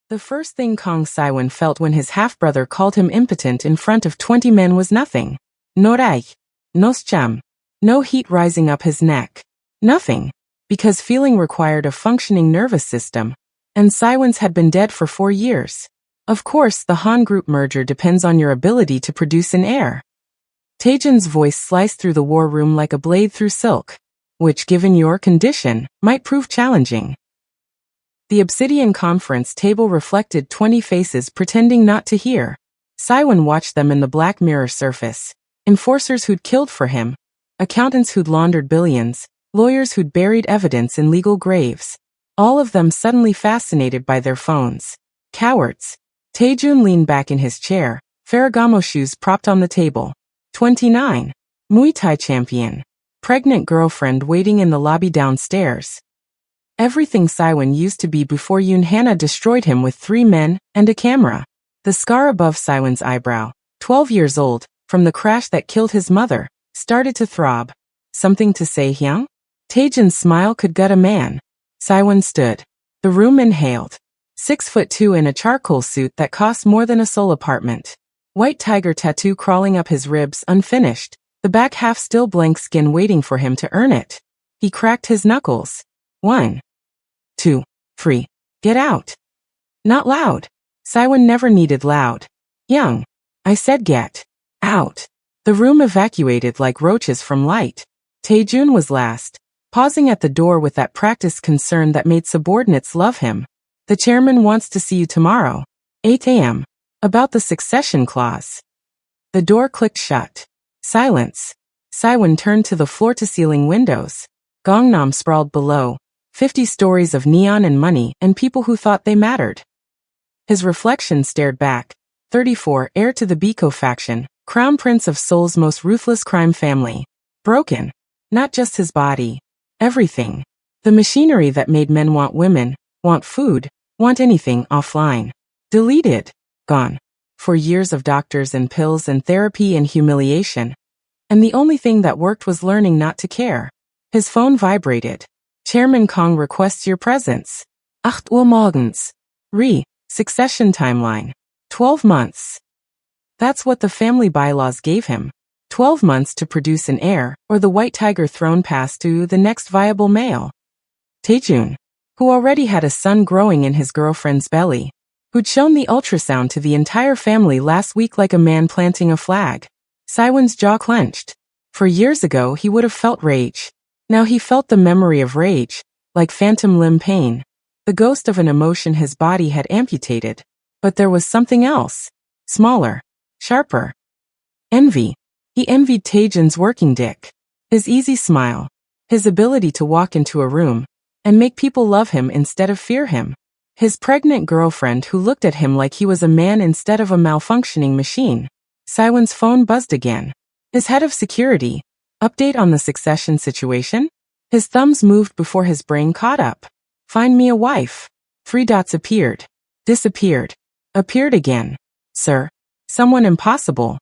The first thing Kong Saiwan felt when his half-brother called him impotent in front of 20 men was nothing. No reich, no scham, no heat rising up his neck. Nothing. Because feeling required a functioning nervous system, and Saiwan's had been dead for 4 years. Of course, the Han Group merger depends on your ability to produce an heir. Taejun's voice sliced through the war room like a blade through silk, which, given your condition, might prove challenging. The obsidian conference table reflected 20 faces pretending not to hear. Saiwan watched them in the black mirror surface. Enforcers who'd killed for him, accountants who'd laundered billions, lawyers who'd buried evidence in legal graves. All of them suddenly fascinated by their phones. Cowards. Taejun leaned back in his chair, Ferragamo shoes propped on the table. 29. Muay Thai champion. Pregnant girlfriend waiting in the lobby downstairs. Everything Saiwan used to be before Yoon Hana destroyed him with 3 men and a camera. The scar above Saiwan's eyebrow, 12 years old, from the crash that killed his mother, started to throb. Something to say, Hyung? Taejun's smile could gut a man. Saiwan stood. The room inhaled. 6'2" in a charcoal suit that cost more than a Seoul apartment. White tiger tattoo crawling up his ribs unfinished, the back half still blank skin waiting for him to earn it. He cracked his knuckles. 1, 2, 3. Get out. Not loud. Saiwan never needed loud. Young. I said get out. The room evacuated like roaches from light. Taejun was last, pausing at the door with that practiced concern that made subordinates love him. The chairman wants to see you tomorrow. 8 a.m. About the succession clause. The door clicked shut. Silence. Saiwan turned to the floor-to-ceiling windows. Gangnam sprawled below. 50 stories of neon and money and people who thought they mattered. His reflection stared back. 34, heir to the Biko faction, crown prince of Seoul's most ruthless crime family. Broken. Not just his body. Everything. The machinery that made men want women, want food, want anything offline. Deleted. Gone. For years of doctors and pills and therapy and humiliation. And the only thing that worked was learning not to care. His phone vibrated. Chairman Kong requests your presence. 8 Uhr morgens. Succession timeline. 12 months. That's what the family bylaws gave him. 12 months to produce an heir, or the white tiger thrown past to the next viable male. Taejun, who already had a son growing in his girlfriend's belly, who'd shown the ultrasound to the entire family last week like a man planting a flag. Saiwan's jaw clenched. For years ago he would have felt rage. Now he felt the memory of rage, like phantom limb pain, the ghost of an emotion his body had amputated. But there was something else. Smaller. Sharper. Envy. He envied Taejun's working dick. His easy smile. His ability to walk into a room and make people love him instead of fear him. His pregnant girlfriend who looked at him like he was a man instead of a malfunctioning machine. Saiwan's phone buzzed again. His head of security. Update on the succession situation? His thumbs moved before his brain caught up. Find me a wife. 3 dots appeared. Disappeared. Appeared again. Sir. Someone impossible.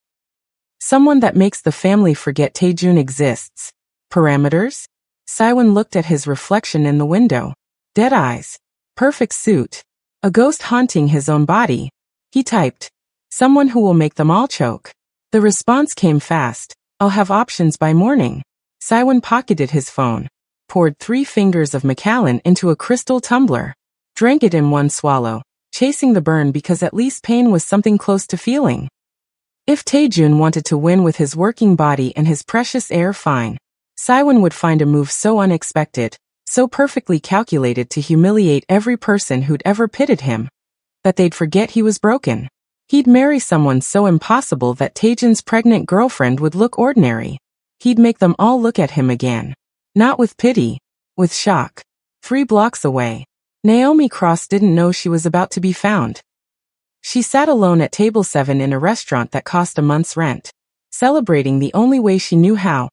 Someone that makes the family forget Taejun exists. Parameters? Saiwan looked at his reflection in the window. Dead eyes. Perfect suit. A ghost haunting his own body. He typed. Someone who will make them all choke. The response came fast. I'll have options by morning. Saiwan pocketed his phone. Poured 3 fingers of Macallan into a crystal tumbler. Drank it in one swallow, chasing the burn because at least pain was something close to feeling. If Taejun wanted to win with his working body and his precious heir, fine. Saiwan would find a move so unexpected, so perfectly calculated to humiliate every person who'd ever pitted him, that they'd forget he was broken. He'd marry someone so impossible that Taejun's pregnant girlfriend would look ordinary. He'd make them all look at him again. Not with pity, with shock. 3 blocks away. Naomi Cross didn't know she was about to be found. She sat alone at table 7 in a restaurant that cost a month's rent, celebrating the only way she knew how.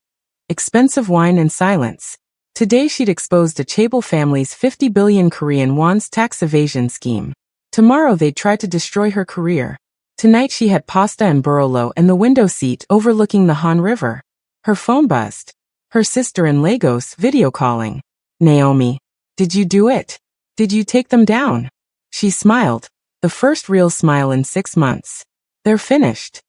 Expensive wine and silence. Today she'd exposed a Chaebol family's 50 billion Korean won's tax evasion scheme. Tomorrow they'd try to destroy her career. Tonight she had pasta and burrolo and the window seat overlooking the Han River. Her phone buzzed. Her sister in Lagos video calling. Naomi. Did you do it? Did you take them down? She smiled. The first real smile in 6 months. They're finished.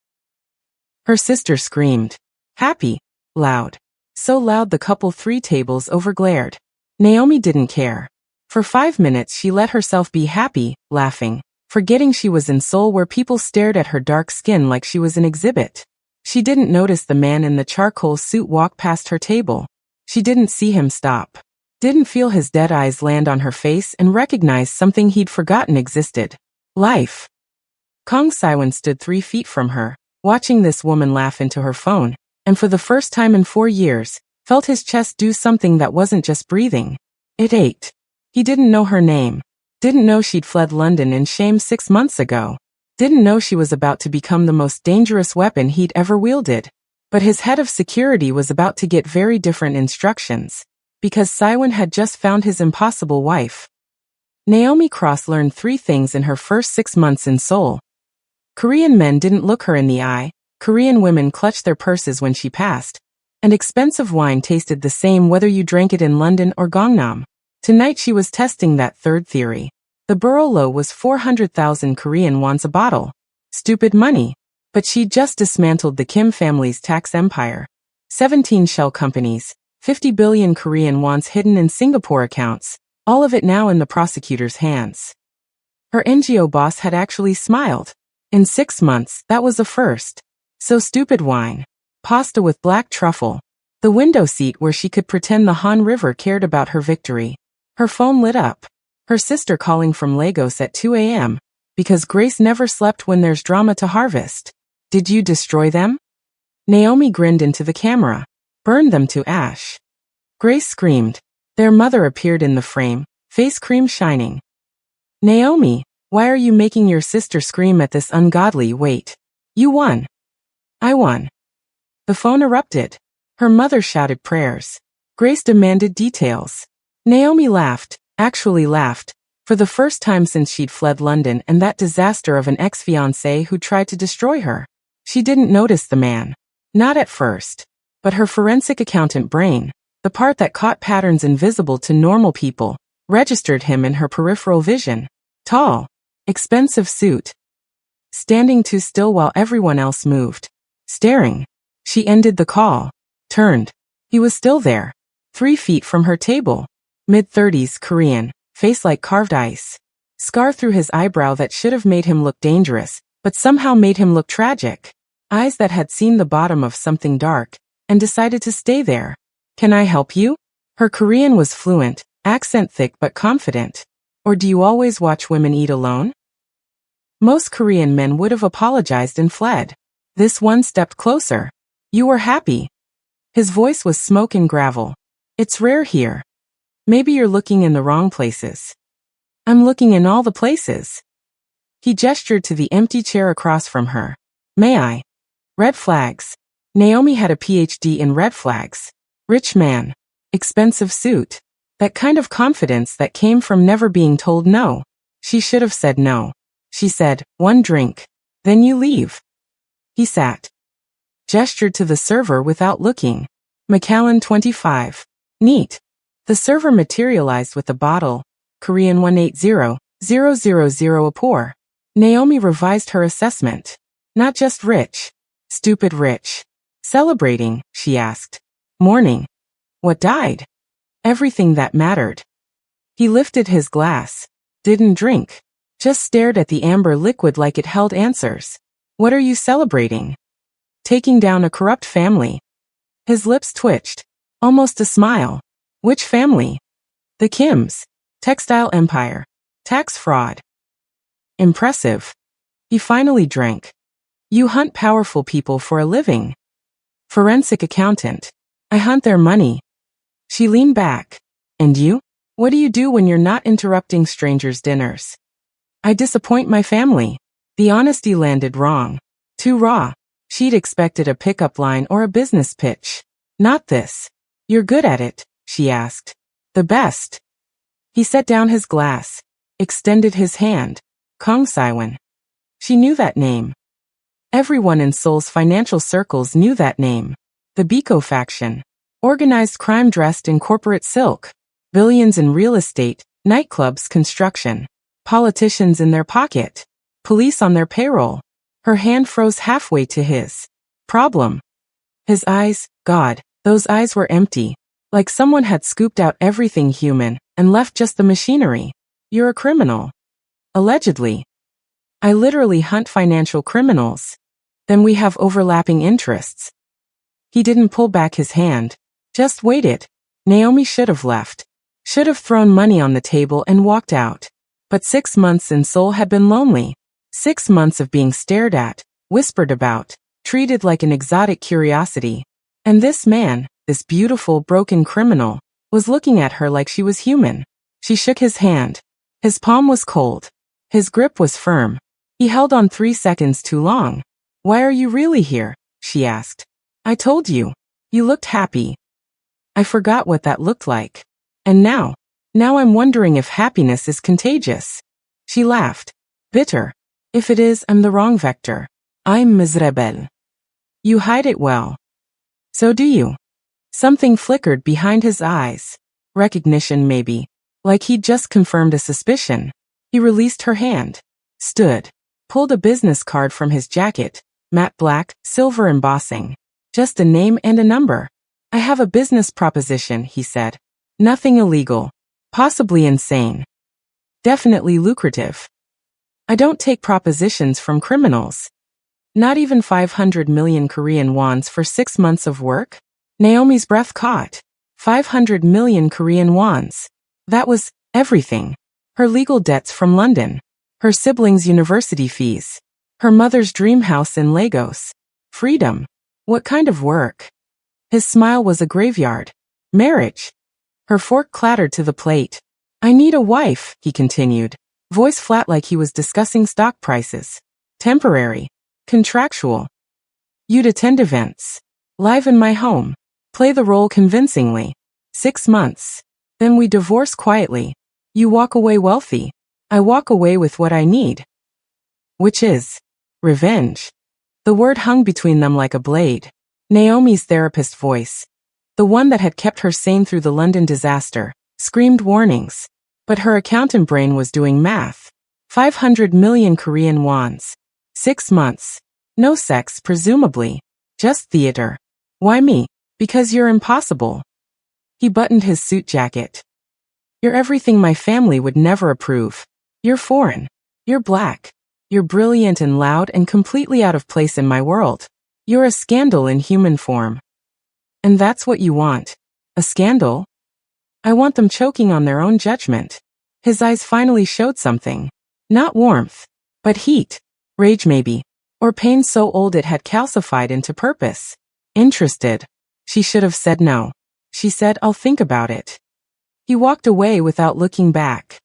Her sister screamed. Happy. Loud. So loud the couple 3 tables over glared. Naomi didn't care. For 5 minutes she let herself be happy, laughing, forgetting she was in Seoul where people stared at her dark skin like she was an exhibit. She didn't notice the man in the charcoal suit walk past her table. She didn't see him stop. Didn't feel his dead eyes land on her face and recognize something he'd forgotten existed. Life. Kang Saiwon stood 3 feet from her, watching this woman laugh into her phone, and for the first time in 4 years, felt his chest do something that wasn't just breathing. It ached. He didn't know her name. Didn't know she'd fled London in shame 6 months ago. Didn't know she was about to become the most dangerous weapon he'd ever wielded. But his head of security was about to get very different instructions. Because Saiwon had just found his impossible wife. Naomi Cross learned 3 things in her first 6 months in Seoul. Korean men didn't look her in the eye, Korean women clutched their purses when she passed, and expensive wine tasted the same whether you drank it in London or Gangnam. Tonight she was testing that third theory. The Burolo was 400,000 Korean wons a bottle. Stupid money. But she'd just dismantled the Kim family's tax empire. 17 shell companies, 50 billion Korean wons hidden in Singapore accounts, all of it now in the prosecutor's hands. Her NGO boss had actually smiled. In 6 months, that was a first. So stupid wine. Pasta with black truffle. The window seat where she could pretend the Han River cared about her victory. Her phone lit up. Her sister calling from Lagos at 2 a.m. Because Grace never slept when there's drama to harvest. Did you destroy them? Naomi grinned into the camera. Burned them to ash. Grace screamed. Their mother appeared in the frame, face cream shining. Naomi, why are you making your sister scream at this ungodly wait? You won. I won. The phone erupted. Her mother shouted prayers. Grace demanded details. Naomi laughed, actually laughed, for the first time since she'd fled London and that disaster of an ex-fiancé who tried to destroy her. She didn't notice the man. Not at first. But her forensic accountant brain, the part that caught patterns invisible to normal people, registered him in her peripheral vision. Tall. Expensive suit. Standing too still while everyone else moved. Staring. She ended the call. Turned. He was still there. 3 feet from her table. Mid-30s Korean, face like carved ice. Scar through his eyebrow that should have made him look dangerous, but somehow made him look tragic. Eyes that had seen the bottom of something dark, and decided to stay there. Can I help you? Her Korean was fluent, accent thick but confident. Or do you always watch women eat alone? Most Korean men would have apologized and fled. This one stepped closer. You were happy. His voice was smoke and gravel. It's rare here. Maybe you're looking in the wrong places. I'm looking in all the places. He gestured to the empty chair across from her. May I? Red flags. Naomi had a PhD in red flags. Rich man. Expensive suit. That kind of confidence that came from never being told no. She should have said no. She said, 1 drink. Then you leave. He sat. Gestured to the server without looking. Macallan 25. Neat. The server materialized with a bottle. Korean 180,000 a pour. Naomi revised her assessment. Not just rich. Stupid rich. Celebrating, she asked. Mourning. What died? Everything that mattered. He lifted his glass. Didn't drink. Just stared at the amber liquid like it held answers. What are you celebrating? Taking down a corrupt family. His lips twitched. Almost a smile. Which family? The Kims. Textile empire. Tax fraud. Impressive. He finally drank. You hunt powerful people for a living. Forensic accountant. I hunt their money. She leaned back. And you? What do you do when you're not interrupting strangers' dinners? I disappoint my family. The honesty landed wrong. Too raw. She'd expected a pickup line or a business pitch. Not this. You're good at it, she asked. The best. He set down his glass. Extended his hand. Kang Saiwon. She knew that name. Everyone in Seoul's financial circles knew that name. The Biko faction. Organized crime dressed in corporate silk. Billions in real estate, nightclubs, construction. Politicians in their pocket. Police on their payroll. Her hand froze halfway to his. Problem. His eyes, God, those eyes were empty. Like someone had scooped out everything human and left just the machinery. You're a criminal. Allegedly. I literally hunt financial criminals. Then we have overlapping interests. He didn't pull back his hand. Just waited. Naomi should have left. Should have thrown money on the table and walked out. But 6 months in Seoul had been lonely. 6 months of being stared at, whispered about, treated like an exotic curiosity. And this man, this beautiful, broken criminal, was looking at her like she was human. She shook his hand. His palm was cold. His grip was firm. He held on 3 seconds too long. Why are you really here? She asked. I told you. You looked happy. I forgot what that looked like. And now I'm wondering if happiness is contagious. She laughed. Bitter. If it is, I'm the wrong vector. I'm miserable. You hide it well. So do you. Something flickered behind his eyes. Recognition maybe. Like he'd just confirmed a suspicion. He released her hand. Stood. Pulled a business card from his jacket. Matte black, silver embossing. Just a name and a number. I have a business proposition, he said. Nothing illegal. Possibly insane. Definitely lucrative. I don't take propositions from criminals. Not even 500 million Korean wons for 6 months of work? Naomi's breath caught. 500 million Korean wons. That was everything. Her legal debts from London. Her siblings' university fees. Her mother's dream house in Lagos. Freedom. What kind of work? His smile was a graveyard. Marriage. Her fork clattered to the plate. I need a wife, he continued, voice flat like he was discussing stock prices. Temporary. Contractual. You'd attend events. Live in my home. Play the role convincingly. 6 months. Then we divorce quietly. You walk away wealthy. I walk away with what I need. Which is revenge. The word hung between them like a blade. Naomi's therapist voice, the one that had kept her sane through the London disaster, screamed warnings. But her accountant brain was doing math. 500 million Korean wons. 6 months. No sex, presumably. Just theater. Why me? Because you're impossible. He buttoned his suit jacket. You're everything my family would never approve. You're foreign. You're black. You're brilliant and loud and completely out of place in my world. You're a scandal in human form. And that's what you want. A scandal? I want them choking on their own judgment. His eyes finally showed something. Not warmth, but heat. Rage maybe. Or pain so old it had calcified into purpose. Interested. She should have said no. She said, I'll think about it. He walked away without looking back.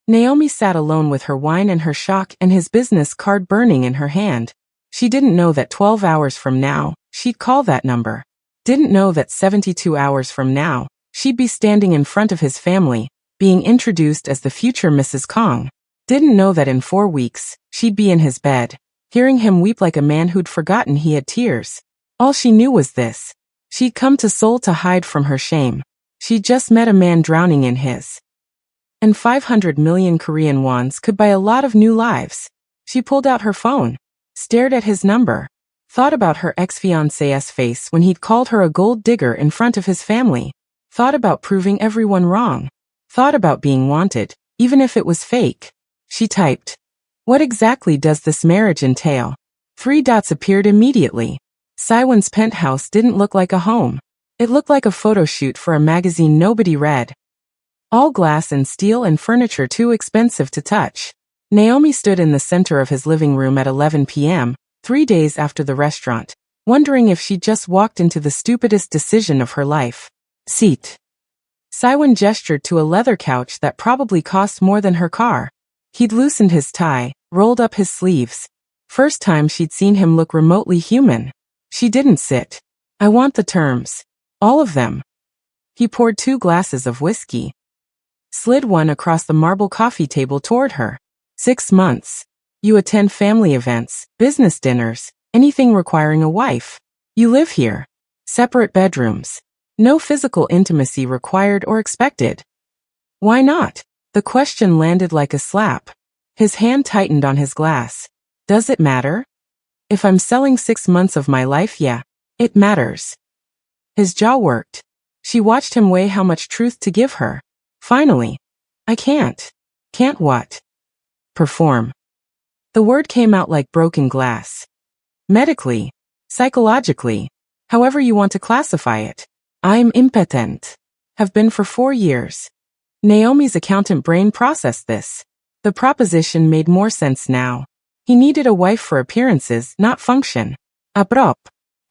Naomi sat alone with her wine and her shock and his business card burning in her hand. She didn't know that 12 hours from now, she'd call that number. Didn't know that 72 hours from now, she'd be standing in front of his family, being introduced as the future Mrs. Kong. Didn't know that in 4 weeks, she'd be in his bed, hearing him weep like a man who'd forgotten he had tears. All she knew was this. She'd come to Seoul to hide from her shame. She'd just met a man drowning in his. And 500 million Korean wons could buy a lot of new lives. She pulled out her phone, stared at his number, thought about her ex-fiancé's face when he'd called her a gold digger in front of his family, thought about proving everyone wrong, thought about being wanted, even if it was fake. She typed, what exactly does this marriage entail? 3 dots appeared immediately. Siwon's penthouse didn't look like a home. It looked like a photo shoot for a magazine nobody read. All glass and steel and furniture too expensive to touch. Naomi stood in the center of his living room at 11 p.m., 3 days after the restaurant, wondering if she'd just walked into the stupidest decision of her life. Seat. Siwon gestured to a leather couch that probably cost more than her car. He'd loosened his tie, rolled up his sleeves. First time she'd seen him look remotely human. She didn't sit. I want the terms. All of them. He poured 2 glasses of whiskey. Slid one across the marble coffee table toward her. 6 months. You attend family events, business dinners, anything requiring a wife. You live here. Separate bedrooms. No physical intimacy required or expected. Why not? The question landed like a slap. His hand tightened on his glass. Does it matter? If I'm selling 6 months of my life, yeah, it matters. His jaw worked. She watched him weigh how much truth to give her. Finally. I can't. Can't what? Perform. The word came out like broken glass. Medically. Psychologically. However you want to classify it. I'm impotent. Have been for 4 years. Naomi's accountant brain processed this. The proposition made more sense now. He needed a wife for appearances, not function. A prop.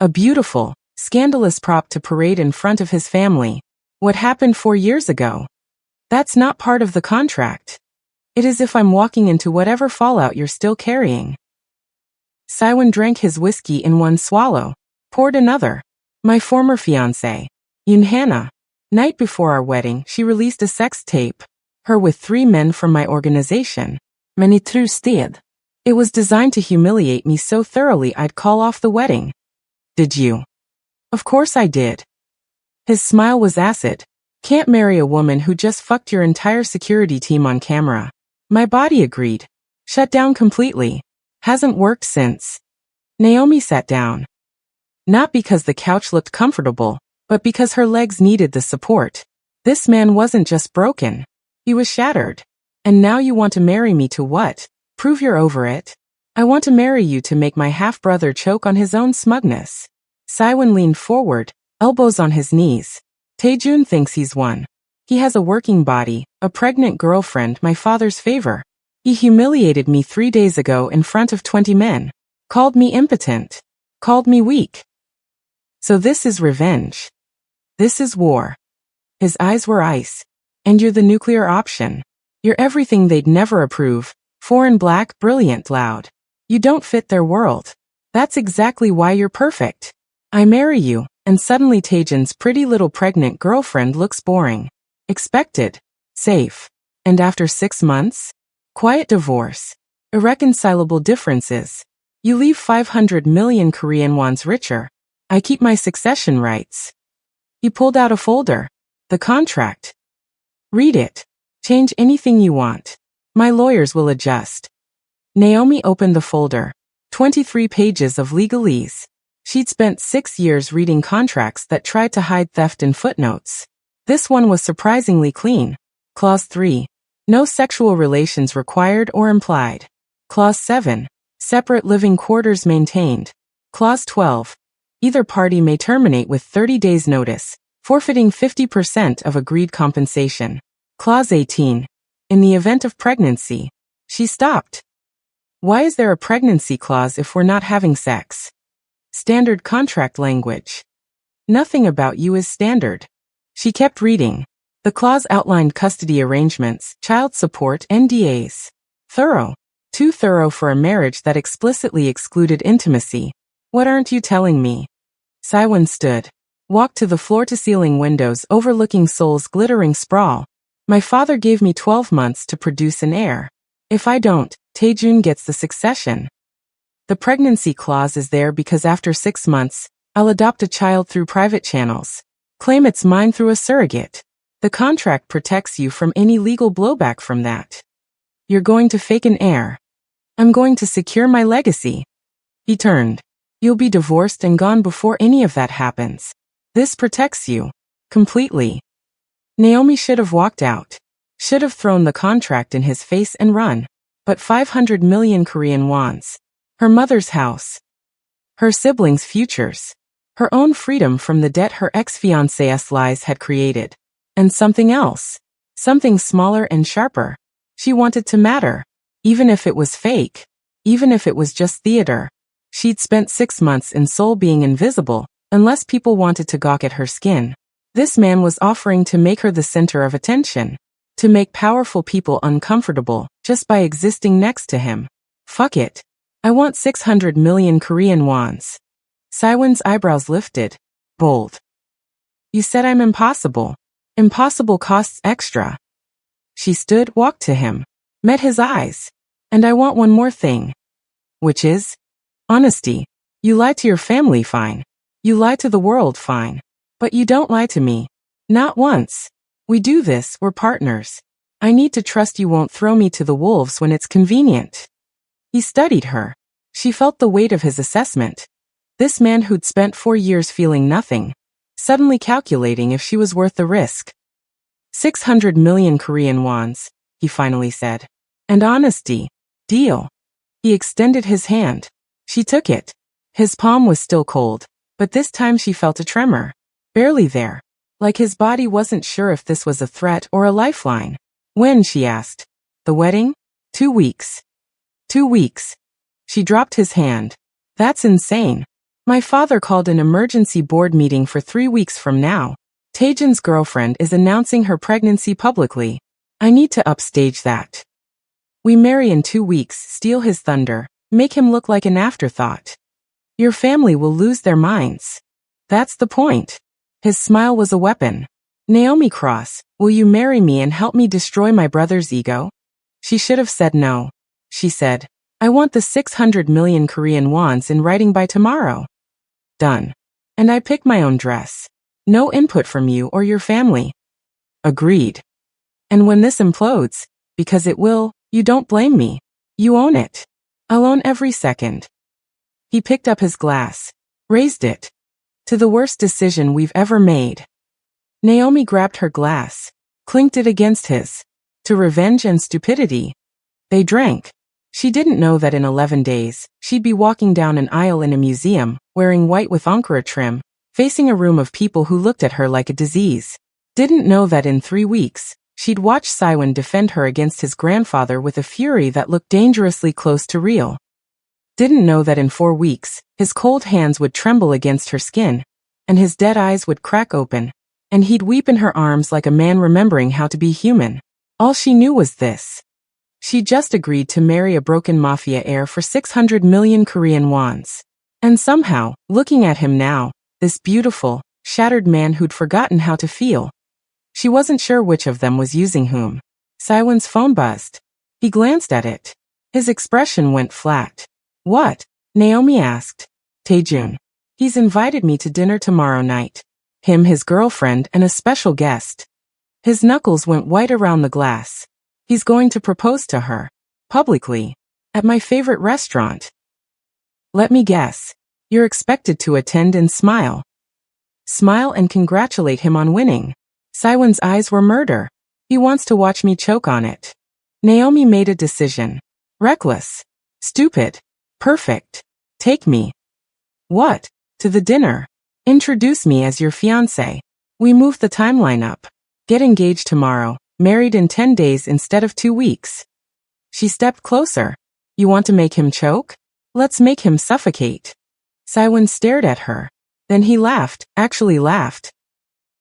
A beautiful, scandalous prop to parade in front of his family. What happened 4 years ago? That's not part of the contract. It is if I'm walking into whatever fallout you're still carrying. Siwon drank his whiskey in one swallow. Poured another. My former fiancée. Yoon-hana. Night before our wedding, she released a sex tape. Her with 3 men from my organization. Many true steed. It was designed to humiliate me so thoroughly I'd call off the wedding. Did you? Of course I did. His smile was acid. Can't marry a woman who just fucked your entire security team on camera. My body agreed. Shut down completely. Hasn't worked since. Naomi sat down. Not because the couch looked comfortable, but because her legs needed the support. This man wasn't just broken. He was shattered. And now you want to marry me to what? Prove you're over it? I want to marry you to make my half-brother choke on his own smugness. Siwon leaned forward, elbows on his knees. Taejun thinks he's won. He has a working body, a pregnant girlfriend, my father's favor. He humiliated me 3 days ago in front of 20 men. Called me impotent. Called me weak. So this is revenge. This is war. His eyes were ice. And you're the nuclear option. You're everything they'd never approve. Foreign, black, brilliant, loud. You don't fit their world. That's exactly why you're perfect. I marry you, and suddenly Taejun's pretty little pregnant girlfriend looks boring. Expected. Safe. And after 6 months? Quiet divorce. Irreconcilable differences. You leave 500 million Korean wons richer. I keep my succession rights. He pulled out a folder. The contract. Read it. Change anything you want. My lawyers will adjust. Naomi opened the folder. 23 pages of legalese. She'd spent 6 years reading contracts that tried to hide theft in footnotes. This one was surprisingly clean. Clause 3. No sexual relations required or implied. Clause 7. Separate living quarters maintained. Clause 12. Either party may terminate with 30 days notice, forfeiting 50% of agreed compensation. Clause 18. In the event of pregnancy. She stopped. Why is there a pregnancy clause if we're not having sex? Standard contract language. Nothing about you is standard. She kept reading. The clause outlined custody arrangements, child support, NDAs. Thorough. Too thorough for a marriage that explicitly excluded intimacy. What aren't you telling me? Siwon stood. Walked to the floor-to-ceiling windows overlooking Seoul's glittering sprawl. My father gave me 12 months to produce an heir. If I don't, Taejun gets the succession. The pregnancy clause is there because after 6 months, I'll adopt a child through private channels. Claim it's mine through a surrogate. The contract protects you from any legal blowback from that. You're going to fake an heir. I'm going to secure my legacy. He turned. You'll be divorced and gone before any of that happens. This protects you. Completely. Naomi should have walked out. Should have thrown the contract in his face and run. But 500 million Korean wons. Her mother's house. Her siblings' futures. Her own freedom from the debt her ex-fiancé's lies had created. And something else. Something smaller and sharper. She wanted to matter. Even if it was fake. Even if it was just theater. She'd spent 6 months in Seoul being invisible, unless people wanted to gawk at her skin. This man was offering to make her the center of attention. To make powerful people uncomfortable, just by existing next to him. Fuck it. I want 600 million Korean wons. Siwon's eyebrows lifted. Bold. You said I'm impossible. Impossible costs extra. She stood, walked to him. Met his eyes. And I want one more thing. Which is? Honesty. You lie to your family, fine. You lie to the world, fine. But you don't lie to me. Not once. We do this, we're partners. I need to trust you won't throw me to the wolves when it's convenient. He studied her. She felt the weight of his assessment. This man who'd spent 4 years feeling nothing, suddenly calculating if she was worth the risk. 600 million Korean wons, he finally said. And honesty. Deal. He extended his hand. She took it. His palm was still cold, but this time she felt a tremor. Barely there. Like his body wasn't sure if this was a threat or a lifeline. When, she asked. The wedding? 2 weeks. 2 weeks. She dropped his hand. That's insane. My father called an emergency board meeting for 3 weeks from now. Taejun's girlfriend is announcing her pregnancy publicly. I need to upstage that. We marry in 2 weeks, steal his thunder, make him look like an afterthought. Your family will lose their minds. That's the point. His smile was a weapon. Naomi Cross, will you marry me and help me destroy my brother's ego? She should have said no. She said, I want the 600 million Korean wons in writing by tomorrow. Done. And I pick my own dress. No input from you or your family. Agreed. And when this implodes, because it will, you don't blame me. You own it. I'll own every second. He picked up his glass, raised it. To the worst decision we've ever made. Naomi grabbed her glass, clinked it against his. To revenge and stupidity. They drank. She didn't know that in 11 days, she'd be walking down an aisle in a museum, wearing white with Ankara trim, facing a room of people who looked at her like a disease. Didn't know that in 3 weeks, she'd watch Siwon defend her against his grandfather with a fury that looked dangerously close to real. Didn't know that in 4 weeks, his cold hands would tremble against her skin, and his dead eyes would crack open, and he'd weep in her arms like a man remembering how to be human. All she knew was this. She just agreed to marry a broken mafia heir for 600 million Korean wons. And somehow, looking at him now, this beautiful, shattered man who'd forgotten how to feel. She wasn't sure which of them was using whom. Siwon's phone buzzed. He glanced at it. His expression went flat. What? Naomi asked. Taejun. He's invited me to dinner tomorrow night. Him, his girlfriend, and a special guest. His knuckles went white around the glass. He's going to propose to her. Publicly. At my favorite restaurant. Let me guess. You're expected to attend and smile. Smile and congratulate him on winning. Siwon's eyes were murder. He wants to watch me choke on it. Naomi made a decision. Reckless. Stupid. Perfect. Take me. What? To the dinner. Introduce me as your fiancé. We move the timeline up. Get engaged tomorrow, married in 10 days instead of 2 weeks. She stepped closer. You want to make him choke? Let's make him suffocate. Siwon stared at her. Then he laughed, actually laughed.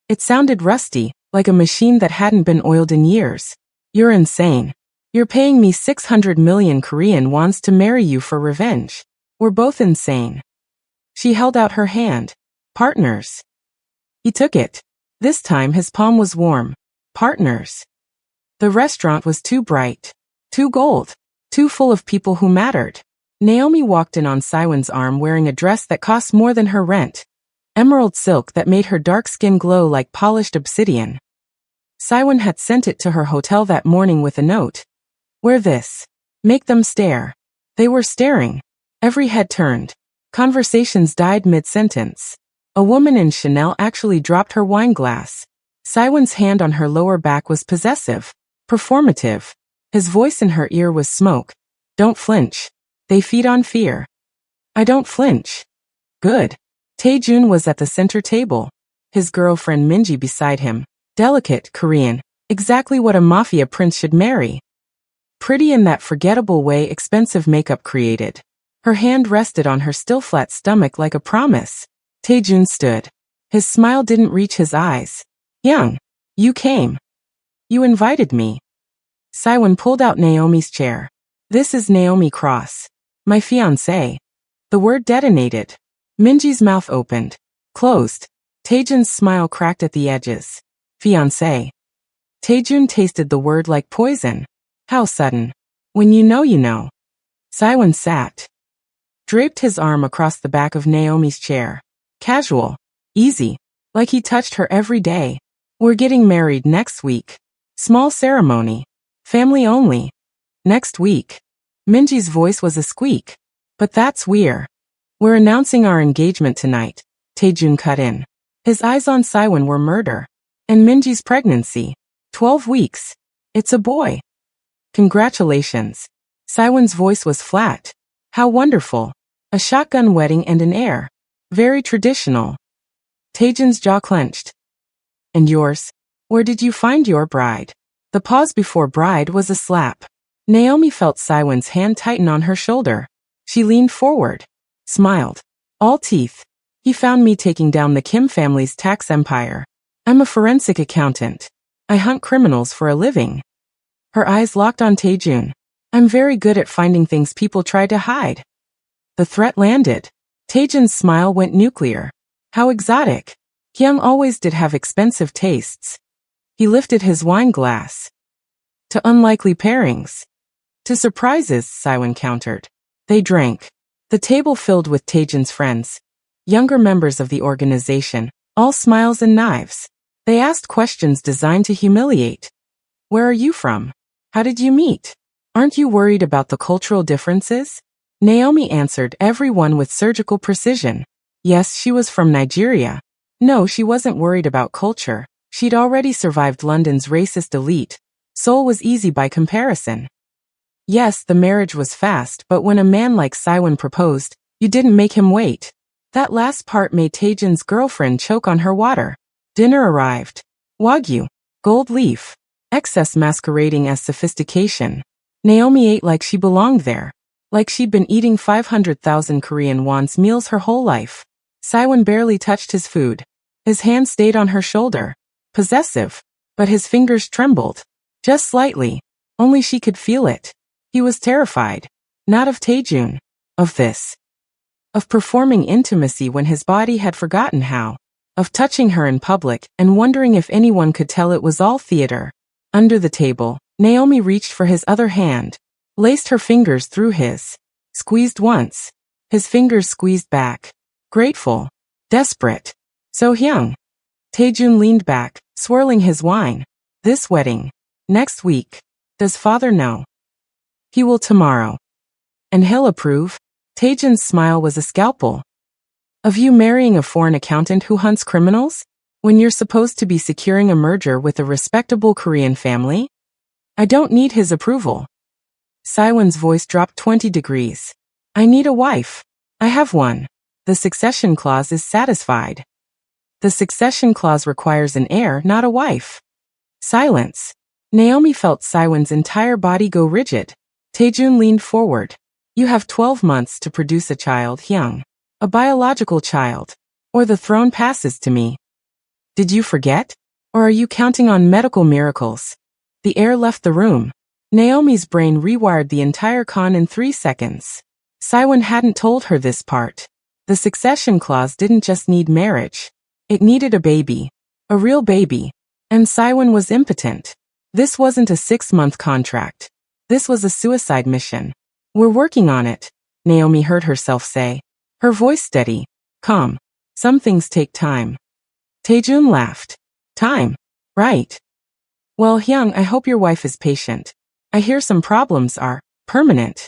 It sounded rusty, like a machine that hadn't been oiled in years. You're insane. You're paying me 600 million Korean wons to marry you for revenge. We're both insane. She held out her hand. Partners. He took it. This time his palm was warm. Partners. The restaurant was too bright. Too gold. Too full of people who mattered. Naomi walked in on Siwon's arm wearing a dress that cost more than her rent. Emerald silk that made her dark skin glow like polished obsidian. Siwon had sent it to her hotel that morning with a note. Wear this. Make them stare. They were staring. Every head turned. Conversations died mid-sentence. A woman in Chanel actually dropped her wine glass. Siwon's hand on her lower back was possessive. Performative. His voice in her ear was smoke. Don't flinch. They feed on fear. I don't flinch. Good. Taejun was at the center table. His girlfriend Minji beside him. Delicate, Korean. Exactly what a mafia prince should marry. Pretty in that forgettable way expensive makeup created. Her hand rested on her still flat stomach like a promise. Taejun stood. His smile didn't reach his eyes. Young. You came. You invited me. Siwon pulled out Naomi's chair. This is Naomi Cross. My fiancé. The word detonated. Minji's mouth opened. Closed. Taejun's smile cracked at the edges. Fiancé. Taejun tasted the word like poison. How sudden. When you know you know. Siwon sat. Draped his arm across the back of Naomi's chair. Casual. Easy. Like he touched her every day. We're getting married next week. Small ceremony. Family only. Next week. Minji's voice was a squeak. But that's weird. We're announcing our engagement tonight, Taejun cut in. His eyes on Saiwon were murder. And Minji's pregnancy. 12 weeks. It's a boy. Congratulations. Saiwon's voice was flat. How wonderful. A shotgun wedding and an heir. Very traditional. Taejun's jaw clenched. And yours? Where did you find your bride? The pause before bride was a slap. Naomi felt Saiwon's hand tighten on her shoulder. She leaned forward. Smiled. All teeth. He found me taking down the Kim family's tax empire. I'm a forensic accountant. I hunt criminals for a living. Her eyes locked on Taejun. I'm very good at finding things people try to hide. The threat landed. Taejun's smile went nuclear. How exotic. Hyung always did have expensive tastes. He lifted his wine glass. To unlikely pairings. To surprises, Saiwon countered. They drank. The table filled with Taejun's friends. Younger members of the organization, all smiles and knives. They asked questions designed to humiliate. Where are you from? How did you meet? Aren't you worried about the cultural differences? Naomi answered everyone with surgical precision. Yes, she was from Nigeria. No, she wasn't worried about culture. She'd already survived London's racist elite. Seoul was easy by comparison. Yes, the marriage was fast, but when a man like Saiwon proposed, you didn't make him wait. That last part made Taejun's girlfriend choke on her water. Dinner arrived. Wagyu. Gold leaf. Excess masquerading as sophistication. Naomi ate like she belonged there. Like she'd been eating 500,000 Korean won's meals her whole life. Saiwon barely touched his food. His hand stayed on her shoulder. Possessive. But his fingers trembled. Just slightly. Only she could feel it. He was terrified. Not of Taejun. Of this. Of performing intimacy when his body had forgotten how. Of touching her in public and wondering if anyone could tell it was all theater. Under the table, Naomi reached for his other hand. Laced her fingers through his. Squeezed once. His fingers squeezed back. Grateful. Desperate. So Hyung. Taejun leaned back, swirling his wine. This wedding. Next week. Does father know? He will tomorrow. And he'll approve? Taejun's smile was a scalpel. Of you marrying a foreign accountant who hunts criminals? When you're supposed to be securing a merger with a respectable Korean family? I don't need his approval. Saiwon's voice dropped 20 degrees. I need a wife. I have one. The succession clause is satisfied. The succession clause requires an heir, not a wife. Silence. Naomi felt Saiwon's entire body go rigid. Taejun leaned forward. You have 12 months to produce a child, Hyung. A biological child. Or the throne passes to me. Did you forget? Or are you counting on medical miracles? The heir left the room. Naomi's brain rewired the entire con in 3 seconds. Saiwon hadn't told her this part. The succession clause didn't just need marriage. It needed a baby. A real baby. And Saiwon was impotent. This wasn't a 6-month contract. This was a suicide mission. We're working on it, Naomi heard herself say. Her voice steady. Calm. Some things take time. Taejun laughed. Time. Right. Well, Hyung, I hope your wife is patient. I hear some problems are permanent.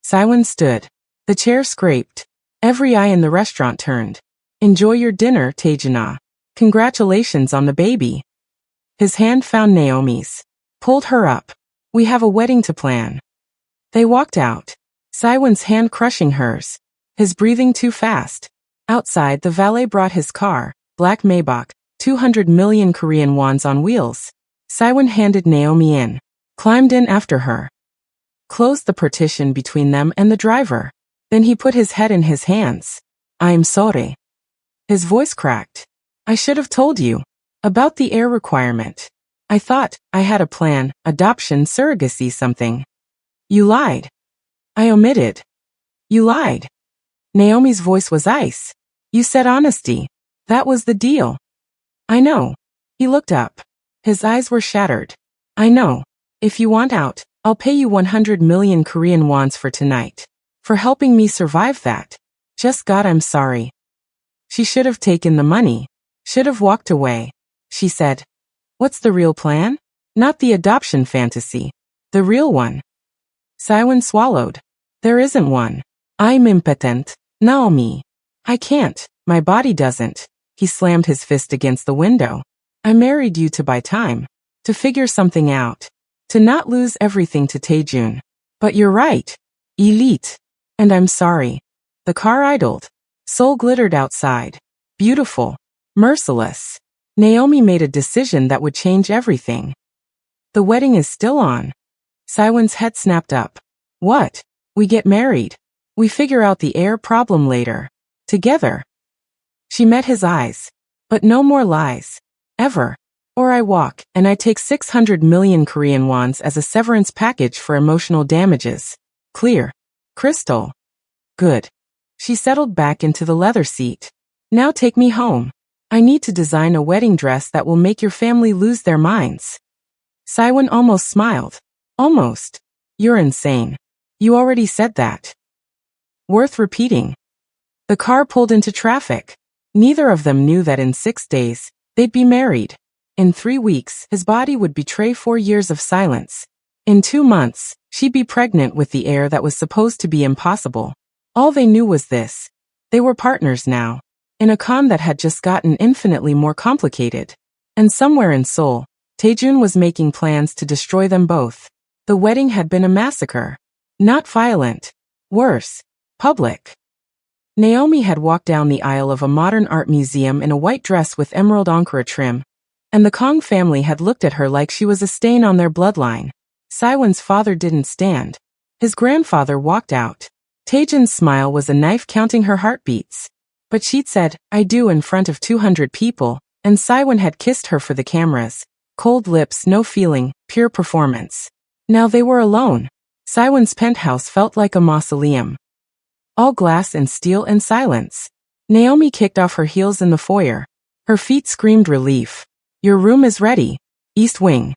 Saiwon stood. The chair scraped. Every eye in the restaurant turned. Enjoy your dinner, Taejuna. Congratulations on the baby. His hand found Naomi's. Pulled her up. We have a wedding to plan. They walked out. Saiwon's hand crushing hers. His breathing too fast. Outside, the valet brought his car, black Maybach, 200 million Korean wons on wheels. Saiwon handed Naomi in. Climbed in after her. Closed the partition between them and the driver. Then he put his head in his hands. I'm sorry. His voice cracked. I should have told you. About the heir requirement. I thought I had a plan, adoption, surrogacy, something. You lied. I omitted. You lied. Naomi's voice was ice. You said honesty. That was the deal. I know. He looked up. His eyes were shattered. I know. If you want out, I'll pay you 100 million Korean wons for tonight. For helping me survive that. Just God, I'm sorry. She should have taken the money. Should have walked away. She said. What's the real plan? Not the adoption fantasy. The real one. Saiwan swallowed. There isn't one. I'm impotent, Naomi. I can't, my body doesn't. He slammed his fist against the window. I married you to buy time. To figure something out. To not lose everything to Taejun. But you're right. Elite. And I'm sorry. The car idled. Soul glittered outside. Beautiful. Merciless. Naomi made a decision that would change everything. The wedding is still on. Saiwan's head snapped up. What? We get married. We figure out the air problem later. Together. She met his eyes. But no more lies. Ever. Or I walk, and I take 600 million Korean wons as a severance package for emotional damages. Clear. Crystal. Good. She settled back into the leather seat. Now take me home. I need to design a wedding dress that will make your family lose their minds. Saiwan almost smiled. Almost. You're insane. You already said that. Worth repeating. The car pulled into traffic. Neither of them knew that in 6 days, they'd be married. In 3 weeks, his body would betray 4 years of silence. In 2 months, she'd be pregnant with the heir that was supposed to be impossible. All they knew was this. They were partners now. In a con that had just gotten infinitely more complicated. And somewhere in Seoul, Taejun was making plans to destroy them both. The wedding had been a massacre. Not violent. Worse. Public. Naomi had walked down the aisle of a modern art museum in a white dress with emerald ankara trim. And the Kong family had looked at her like she was a stain on their bloodline. Saiwan's father didn't stand. His grandfather walked out. Taejun's smile was a knife counting her heartbeats. But she'd said, I do in front of 200 people, and Saiwan had kissed her for the cameras. Cold lips, no feeling, pure performance. Now they were alone. Saiwan's penthouse felt like a mausoleum. All glass and steel and silence. Naomi kicked off her heels in the foyer. Her feet screamed relief. Your room is ready. East Wing.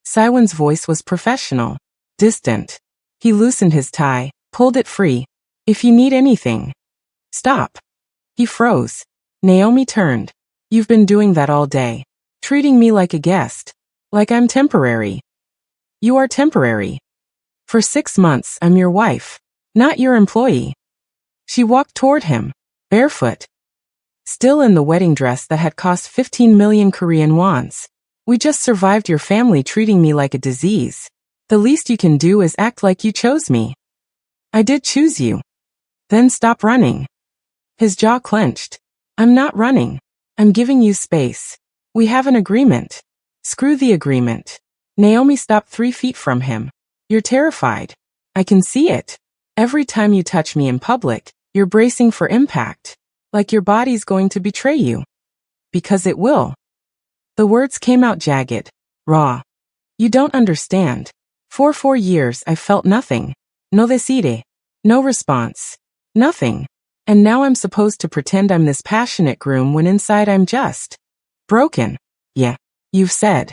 Saiwan's voice was professional. Distant. He loosened his tie, pulled it free. If you need anything. Stop. He froze. Naomi turned. You've been doing that all day. Treating me like a guest. Like I'm temporary. You are temporary. For 6 months, I'm your wife. Not your employee. She walked toward him. Barefoot. Still in the wedding dress that had cost 15 million Korean wons. We just survived your family treating me like a disease. The least you can do is act like you chose me. I did choose you. Then stop running. His jaw clenched. I'm not running. I'm giving you space. We have an agreement. Screw the agreement. Naomi stopped 3 feet from him. You're terrified. I can see it. Every time you touch me in public, you're bracing for impact. Like your body's going to betray you. Because it will. The words came out jagged, raw. You don't understand. For 4 years I felt nothing. No decide. No response. Nothing. And now I'm supposed to pretend I'm this passionate groom when inside I'm just broken. Yeah, you've said.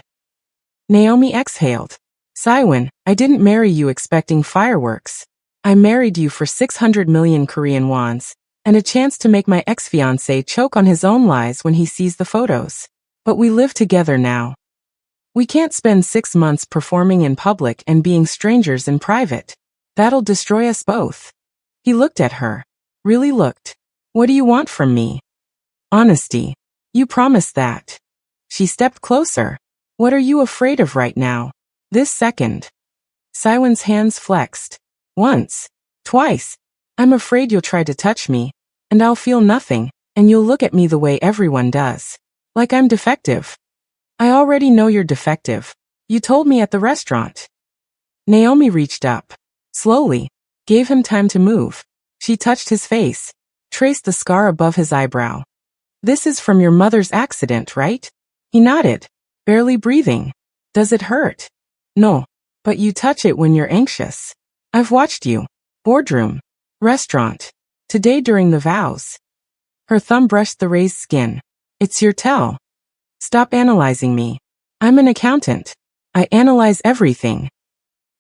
Naomi exhaled. Saiwan, I didn't marry you expecting fireworks. I married you for 600 million Korean wons, and a chance to make my ex-fiancé choke on his own lies when he sees the photos. But we live together now. We can't spend 6 months performing in public and being strangers in private. That'll destroy us both. He looked at her. Really looked. What do you want from me? Honesty. You promised that. She stepped closer. What are you afraid of right now? This second. Saiwan's hands flexed. Once. Twice. I'm afraid you'll try to touch me, and I'll feel nothing, and you'll look at me the way everyone does. Like I'm defective. I already know you're defective. You told me at the restaurant. Naomi reached up. Slowly. Gave him time to move. She touched his face. Traced the scar above his eyebrow. This is from your mother's accident, right? He nodded. Barely breathing. Does it hurt? No. But you touch it when you're anxious. I've watched you. Boardroom. Restaurant. Today during the vows. Her thumb brushed the raised skin. It's your tell. Stop analyzing me. I'm an accountant. I analyze everything.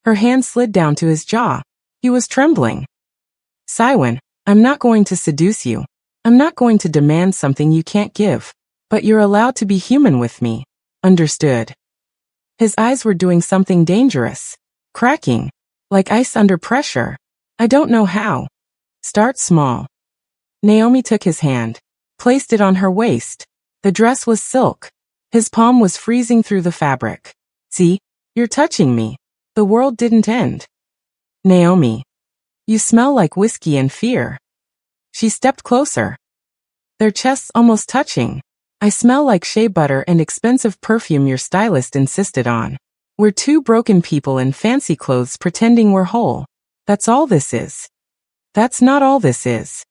Her hand slid down to his jaw. He was trembling. Saiwan, I'm not going to seduce you. I'm not going to demand something you can't give. But you're allowed to be human with me. Understood. His eyes were doing something dangerous. cracking, like ice under pressure. I don't know how. Start small. Naomi took his hand, placed it on her waist. The dress was silk. His palm was freezing through the fabric. See, you're touching me. The world didn't end. Naomi. You smell like whiskey and fear. She stepped closer. Their chests almost touching. I smell like shea butter and expensive perfume your stylist insisted on. We're two broken people in fancy clothes pretending we're whole. That's all this is. That's not all this is.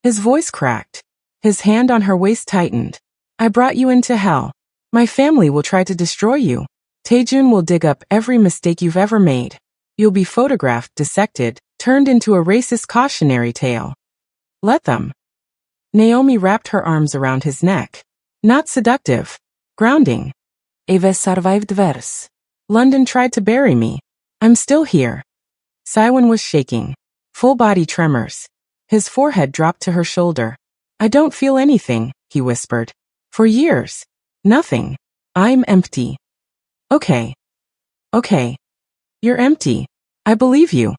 His voice cracked. His hand on her waist tightened. I brought you into hell. My family will try to destroy you. Taejun will dig up every mistake you've ever made. You'll be photographed, dissected, turned into a racist cautionary tale. Let them. Naomi wrapped her arms around his neck. Not seductive. Grounding. Eva survived verse. London tried to bury me. I'm still here. Siwon was shaking. Full body tremors. His forehead dropped to her shoulder. I don't feel anything, he whispered. For years. Nothing. I'm empty. Okay. Okay. You're empty. I believe you.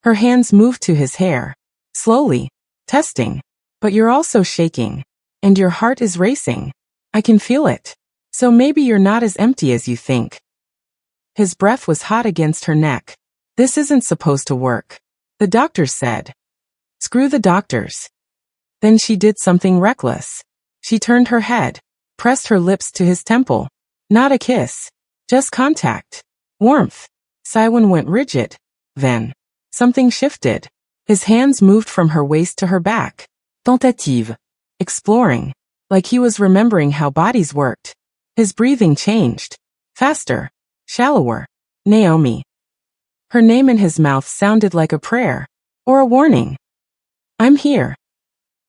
Her hands moved to his hair. Slowly. Testing. But you're also shaking. And your heart is racing. I can feel it. So maybe you're not as empty as you think. His breath was hot against her neck. This isn't supposed to work. The doctors said. Screw the doctors. Then she did something reckless. She turned her head, pressed her lips to his temple. Not a kiss. Just contact. Warmth. Siwon went rigid. Then, something shifted. His hands moved from her waist to her back. Tentative. Exploring. Like he was remembering how bodies worked. His breathing changed. Faster. Shallower. Naomi. Her name in his mouth sounded like a prayer. Or a warning. I'm here.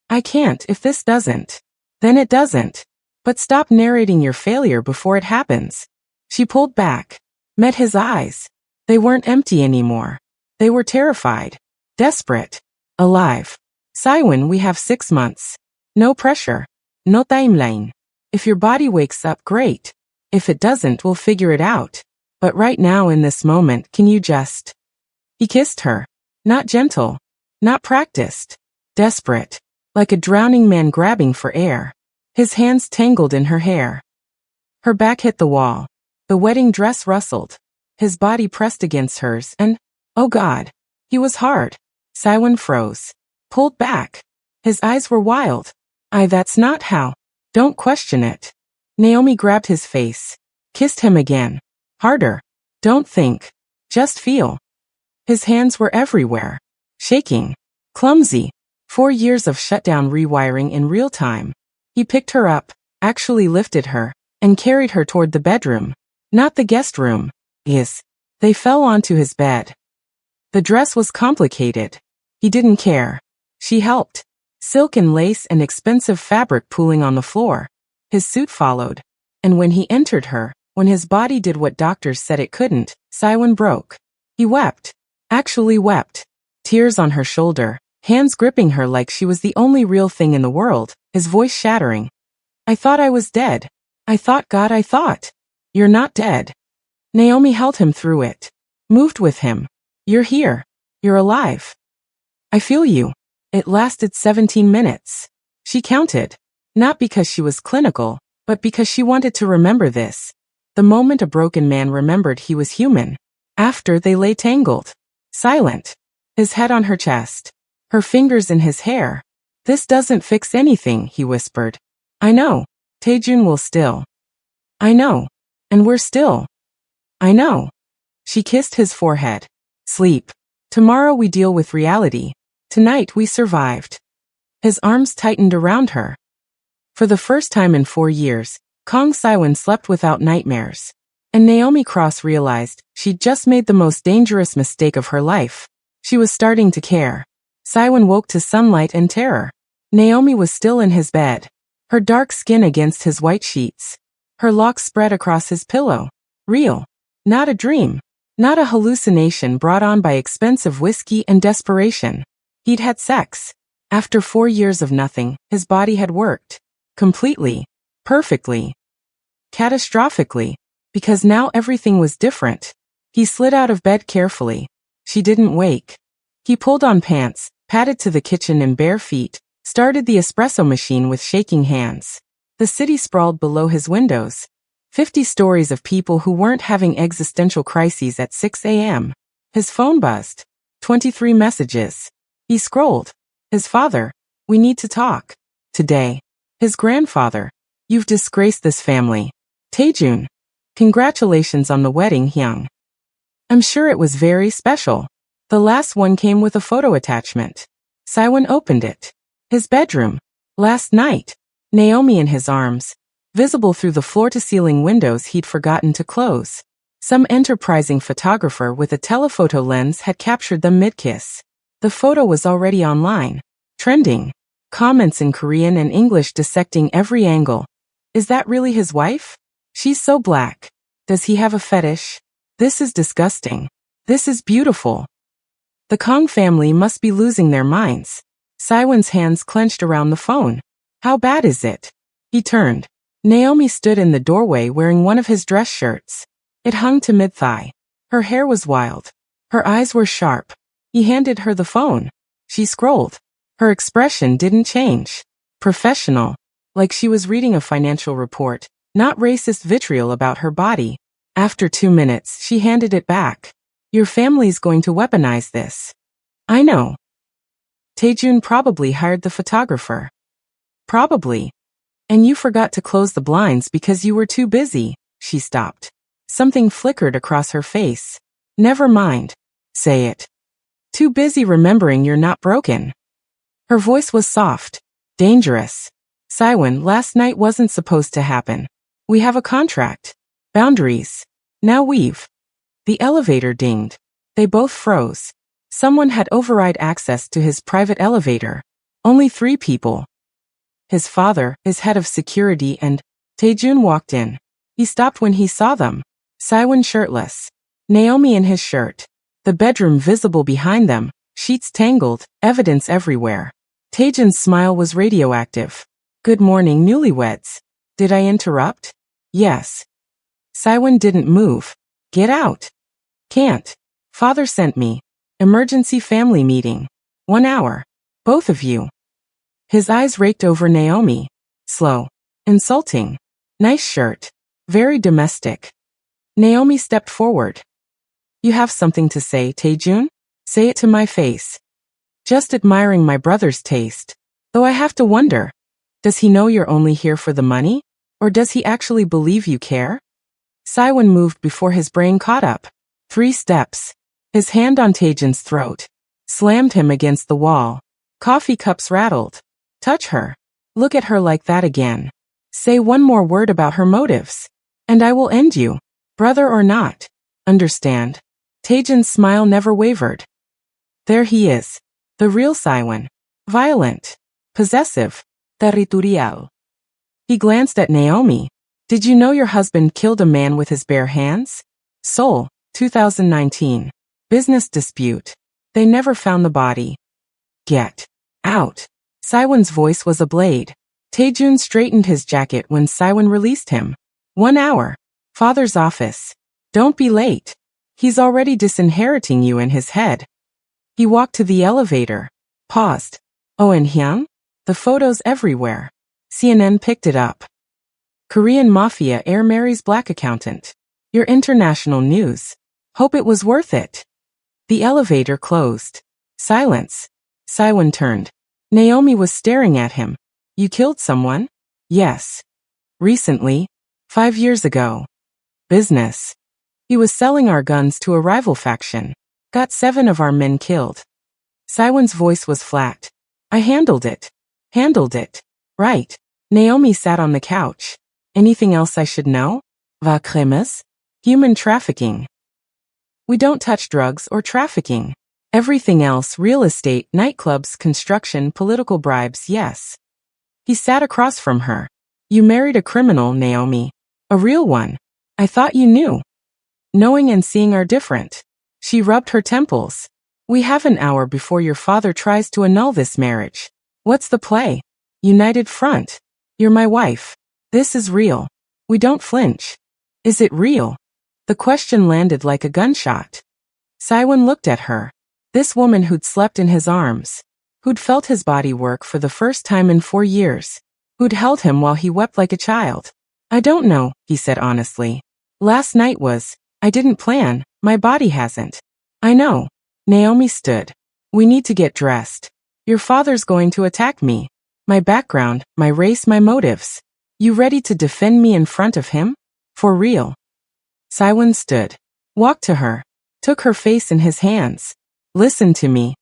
I can't if this doesn't. Then it doesn't. But stop narrating your failure before it happens. She pulled back. Met his eyes. They weren't empty anymore. They were terrified. Desperate. Alive. Siwon, we have 6 months. No pressure. No timeline. If your body wakes up, great. If it doesn't, we'll figure it out. But right now in this moment, can you just... He kissed her. Not gentle. Not practiced. Desperate. Like a drowning man grabbing for air. His hands tangled in her hair. Her back hit the wall. The wedding dress rustled. His body pressed against hers and, oh God, he was hard. Siwon froze. Pulled back. His eyes were wild. That's not how. Don't question it. Naomi grabbed his face. Kissed him again. Harder. Don't think. Just feel. His hands were everywhere. Shaking. Clumsy. 4 years of shutdown rewiring in real time. He picked her up, actually lifted her, and carried her toward the bedroom. Not the guest room. They fell onto his bed. The dress was complicated. He didn't care. She helped. Silk and lace and expensive fabric pooling on the floor. His suit followed. And when he entered her, when his body did what doctors said it couldn't, Siwon broke. He wept. Actually wept. Tears on her shoulder, hands gripping her like she was the only real thing in the world, his voice shattering. I thought I was dead. I thought, God, I thought. You're not dead. Naomi held him through it. Moved with him. You're here. You're alive. I feel you. It lasted 17 minutes. She counted. Not because she was clinical, but because she wanted to remember this. The moment a broken man remembered he was human. After they lay tangled. Silent. His head on her chest. Her fingers in his hair. This doesn't fix anything, he whispered. I know. Taejun will still. I know. And we're still. I know. She kissed his forehead. Sleep. Tomorrow we deal with reality. Tonight we survived. His arms tightened around her. For the first time in 4 years, Kang Siwon slept without nightmares. And Naomi Cross realized she'd just made the most dangerous mistake of her life. She was starting to care. Siwon woke to sunlight and terror. Naomi was still in his bed. Her dark skin against his white sheets. Her locks spread across his pillow. Real. Not a dream. Not a hallucination brought on by expensive whiskey and desperation. He'd had sex. After 4 years of nothing, his body had worked. Completely. Perfectly. Catastrophically. Because now everything was different. He slid out of bed carefully. She didn't wake. He pulled on pants, padded to the kitchen in bare feet, started the espresso machine with shaking hands. The city sprawled below his windows. 50 stories of people who weren't having existential crises at 6 a.m. His phone buzzed. 23 messages. He scrolled. His father. We need to talk. Today. His grandfather. You've disgraced this family. Taejun. Congratulations on the wedding, Hyung. I'm sure it was very special. The last one came with a photo attachment. Saiwon opened it. His bedroom. Last night. Naomi in his arms, visible through the floor-to-ceiling windows he'd forgotten to close. Some enterprising photographer with a telephoto lens had captured them mid-kiss. The photo was already online. Trending. Comments in Korean and English dissecting every angle. Is that really his wife? She's so black. Does he have a fetish? This is disgusting. This is beautiful. The Kong family must be losing their minds. Saiwon's hands clenched around the phone. How bad is it? He turned. Naomi stood in the doorway wearing one of his dress shirts. It hung to mid-thigh. Her hair was wild. Her eyes were sharp. He handed her the phone. She scrolled. Her expression didn't change. Professional. Like she was reading a financial report, not racist vitriol about her body. After 2 minutes, she handed it back. Your family's going to weaponize this. I know. Taejun probably hired the photographer. Probably. And you forgot to close the blinds because you were too busy. She stopped. Something flickered across her face. Never mind. Say it. Too busy remembering you're not broken. Her voice was soft. Dangerous. Saiwon, last night wasn't supposed to happen. We have a contract. Boundaries. Now we've. The elevator dinged. They both froze. Someone had override access to his private elevator. Only 3 people. His father, his head of security, and Taejun walked in. He stopped when he saw them. Saiwon shirtless. Naomi in his shirt. The bedroom visible behind them, sheets tangled, evidence everywhere. Taejun's smile was radioactive. Good morning, newlyweds. Did I interrupt? Yes. Saiwon didn't move. Get out. Can't. Father sent me. Emergency family meeting. 1 hour. Both of you. His eyes raked over Naomi. Slow. Insulting. Nice shirt. Very domestic. Naomi stepped forward. You have something to say, Taejun? Say it to my face. Just admiring my brother's taste. Though I have to wonder. Does he know you're only here for the money? Or does he actually believe you care? Saiwon moved before his brain caught up. 3 steps. His hand on Taejun's throat. Slammed him against the wall. Coffee cups rattled. Touch her. Look at her like that again. Say one more word about her motives. And I will end you. Brother or not. Understand? Taejun's smile never wavered. There he is. The real Saiwon. Violent. Possessive. Territorial. He glanced at Naomi. Did you know your husband killed a man with his bare hands? Seoul, 2019. Business dispute. They never found the body. Get out. Saiwon's voice was a blade. Taejun straightened his jacket when Saiwon released him. 1 hour. Father's office. Don't be late. He's already disinheriting you in his head. He walked to the elevator. Paused. Oh, and Hyung? The photos everywhere. CNN picked it up. Korean mafia heir marries black accountant. Your international news. Hope it was worth it. The elevator closed. Silence. Saiwon turned. Naomi was staring at him. You killed someone? Yes. Recently. 5 years ago. Business. He was selling our guns to a rival faction. Got 7 of our men killed. Saiwon's voice was flat. I handled it. Handled it. Right. Naomi sat on the couch. Anything else I should know? Va cremes? Human trafficking. We don't touch drugs or trafficking. Everything else, real estate, nightclubs, construction, political bribes, yes. He sat across from her. You married a criminal, Naomi. A real one. I thought you knew. Knowing and seeing are different. She rubbed her temples. We have an hour before your father tries to annul this marriage. What's the play? United front. You're my wife. This is real. We don't flinch. Is it real? The question landed like a gunshot. Saiwon looked at her. This woman who'd slept in his arms. Who'd felt his body work for the first time in 4 years. Who'd held him while he wept like a child. I don't know, he said honestly. Last night I didn't plan, my body hasn't. I know. Naomi stood. We need to get dressed. Your father's going to attack me. My background, my race, my motives. You ready to defend me in front of him? For real? Saiwon stood. Walked to her. Took her face in his hands. Listen to me.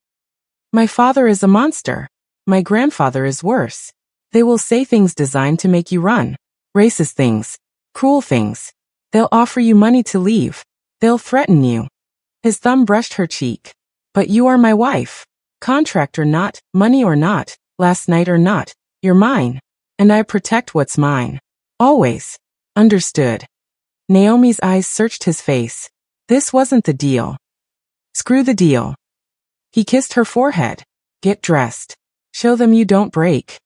My father is a monster. My grandfather is worse. They will say things designed to make you run. Racist things. Cruel things. They'll offer you money to leave. They'll threaten you. His thumb brushed her cheek. But you are my wife. Contract or not, money or not, last night or not, you're mine. And I protect what's mine. Always. Understood. Naomi's eyes searched his face. This wasn't the deal. Screw the deal. He kissed her forehead. Get dressed. Show them you don't break.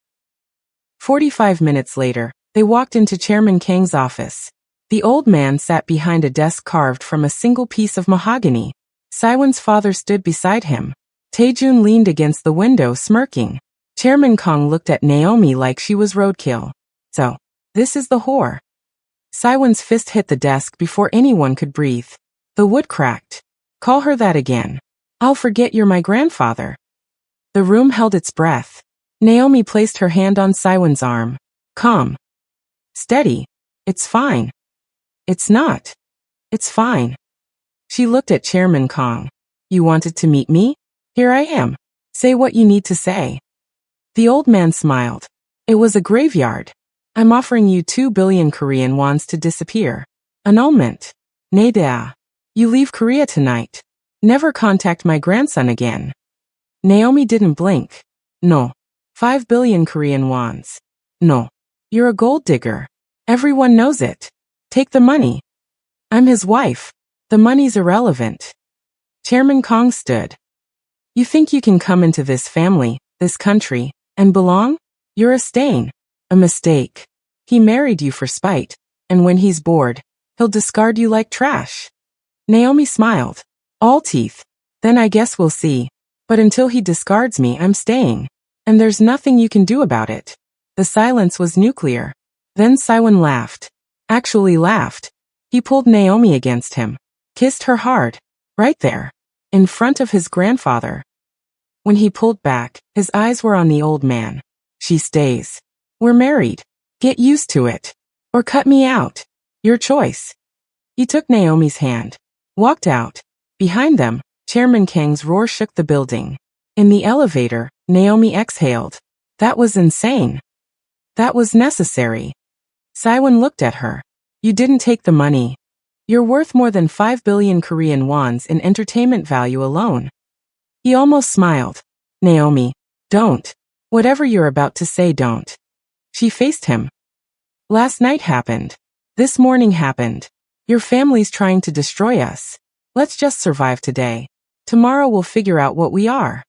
45 minutes later, they walked into Chairman Kang's office. The old man sat behind a desk carved from a single piece of mahogany. Saiwon's father stood beside him. Taejun leaned against the window smirking. Chairman Kang looked at Naomi like she was roadkill. So, this is the whore. Saiwon's fist hit the desk before anyone could breathe. The wood cracked. Call her that again. I'll forget you're my grandfather. The room held its breath. Naomi placed her hand on Saiwon's arm. Calm. Steady. It's fine. It's not. It's fine. She looked at Chairman Kang. You wanted to meet me? Here I am. Say what you need to say. The old man smiled. It was a graveyard. I'm offering you 2 billion Korean wons to disappear. Annulment. Naida. You leave Korea tonight. Never contact my grandson again. Naomi didn't blink. No. 5 billion Korean wons. No. You're a gold digger. Everyone knows it. Take the money. I'm his wife. The money's irrelevant. Chairman Kang stood. You think you can come into this family, this country, and belong? You're a stain. A mistake. He married you for spite, and when he's bored, he'll discard you like trash. Naomi smiled. All teeth. Then I guess we'll see. But until he discards me, I'm staying. And there's nothing you can do about it. The silence was nuclear. Then Saiwon laughed. Actually laughed. He pulled Naomi against him. Kissed her hard. Right there. In front of his grandfather. When he pulled back, his eyes were on the old man. She stays. We're married. Get used to it. Or cut me out. Your choice. He took Naomi's hand. Walked out. Behind them, Chairman Kang's roar shook the building. In the elevator, Naomi exhaled. That was insane. That was necessary. Saiwon looked at her. You didn't take the money. You're worth more than 5 billion Korean wons in entertainment value alone. He almost smiled. Naomi, don't. Whatever you're about to say, don't. She faced him. Last night happened. This morning happened. Your family's trying to destroy us. Let's just survive today. Tomorrow we'll figure out what we are.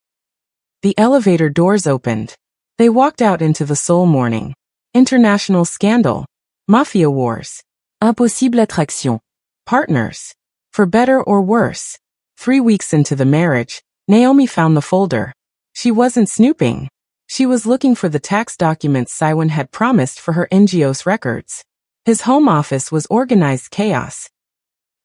The elevator doors opened. They walked out into the Seoul morning. International scandal. Mafia wars. Impossible attraction. Partners. For better or worse. 3 weeks into the marriage, Naomi found the folder. She wasn't snooping. She was looking for the tax documents Saiwon had promised for her NGO's records. His home office was organized chaos.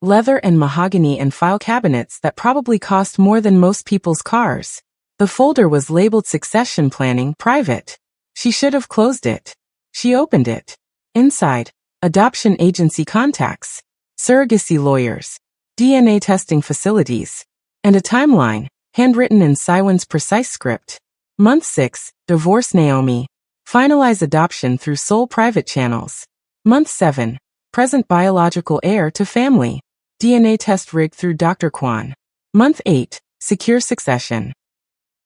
Leather and mahogany and file cabinets that probably cost more than most people's cars. The folder was labeled Succession Planning Private. She should have closed it. She opened it. Inside, adoption agency contacts, surrogacy lawyers, DNA testing facilities, and a timeline, handwritten in Saiwon's precise script. Month 6, divorce Naomi. Finalize adoption through sole private channels. Month 7, present biological heir to family. DNA test rigged through Dr. Kwan. Month 8, secure succession.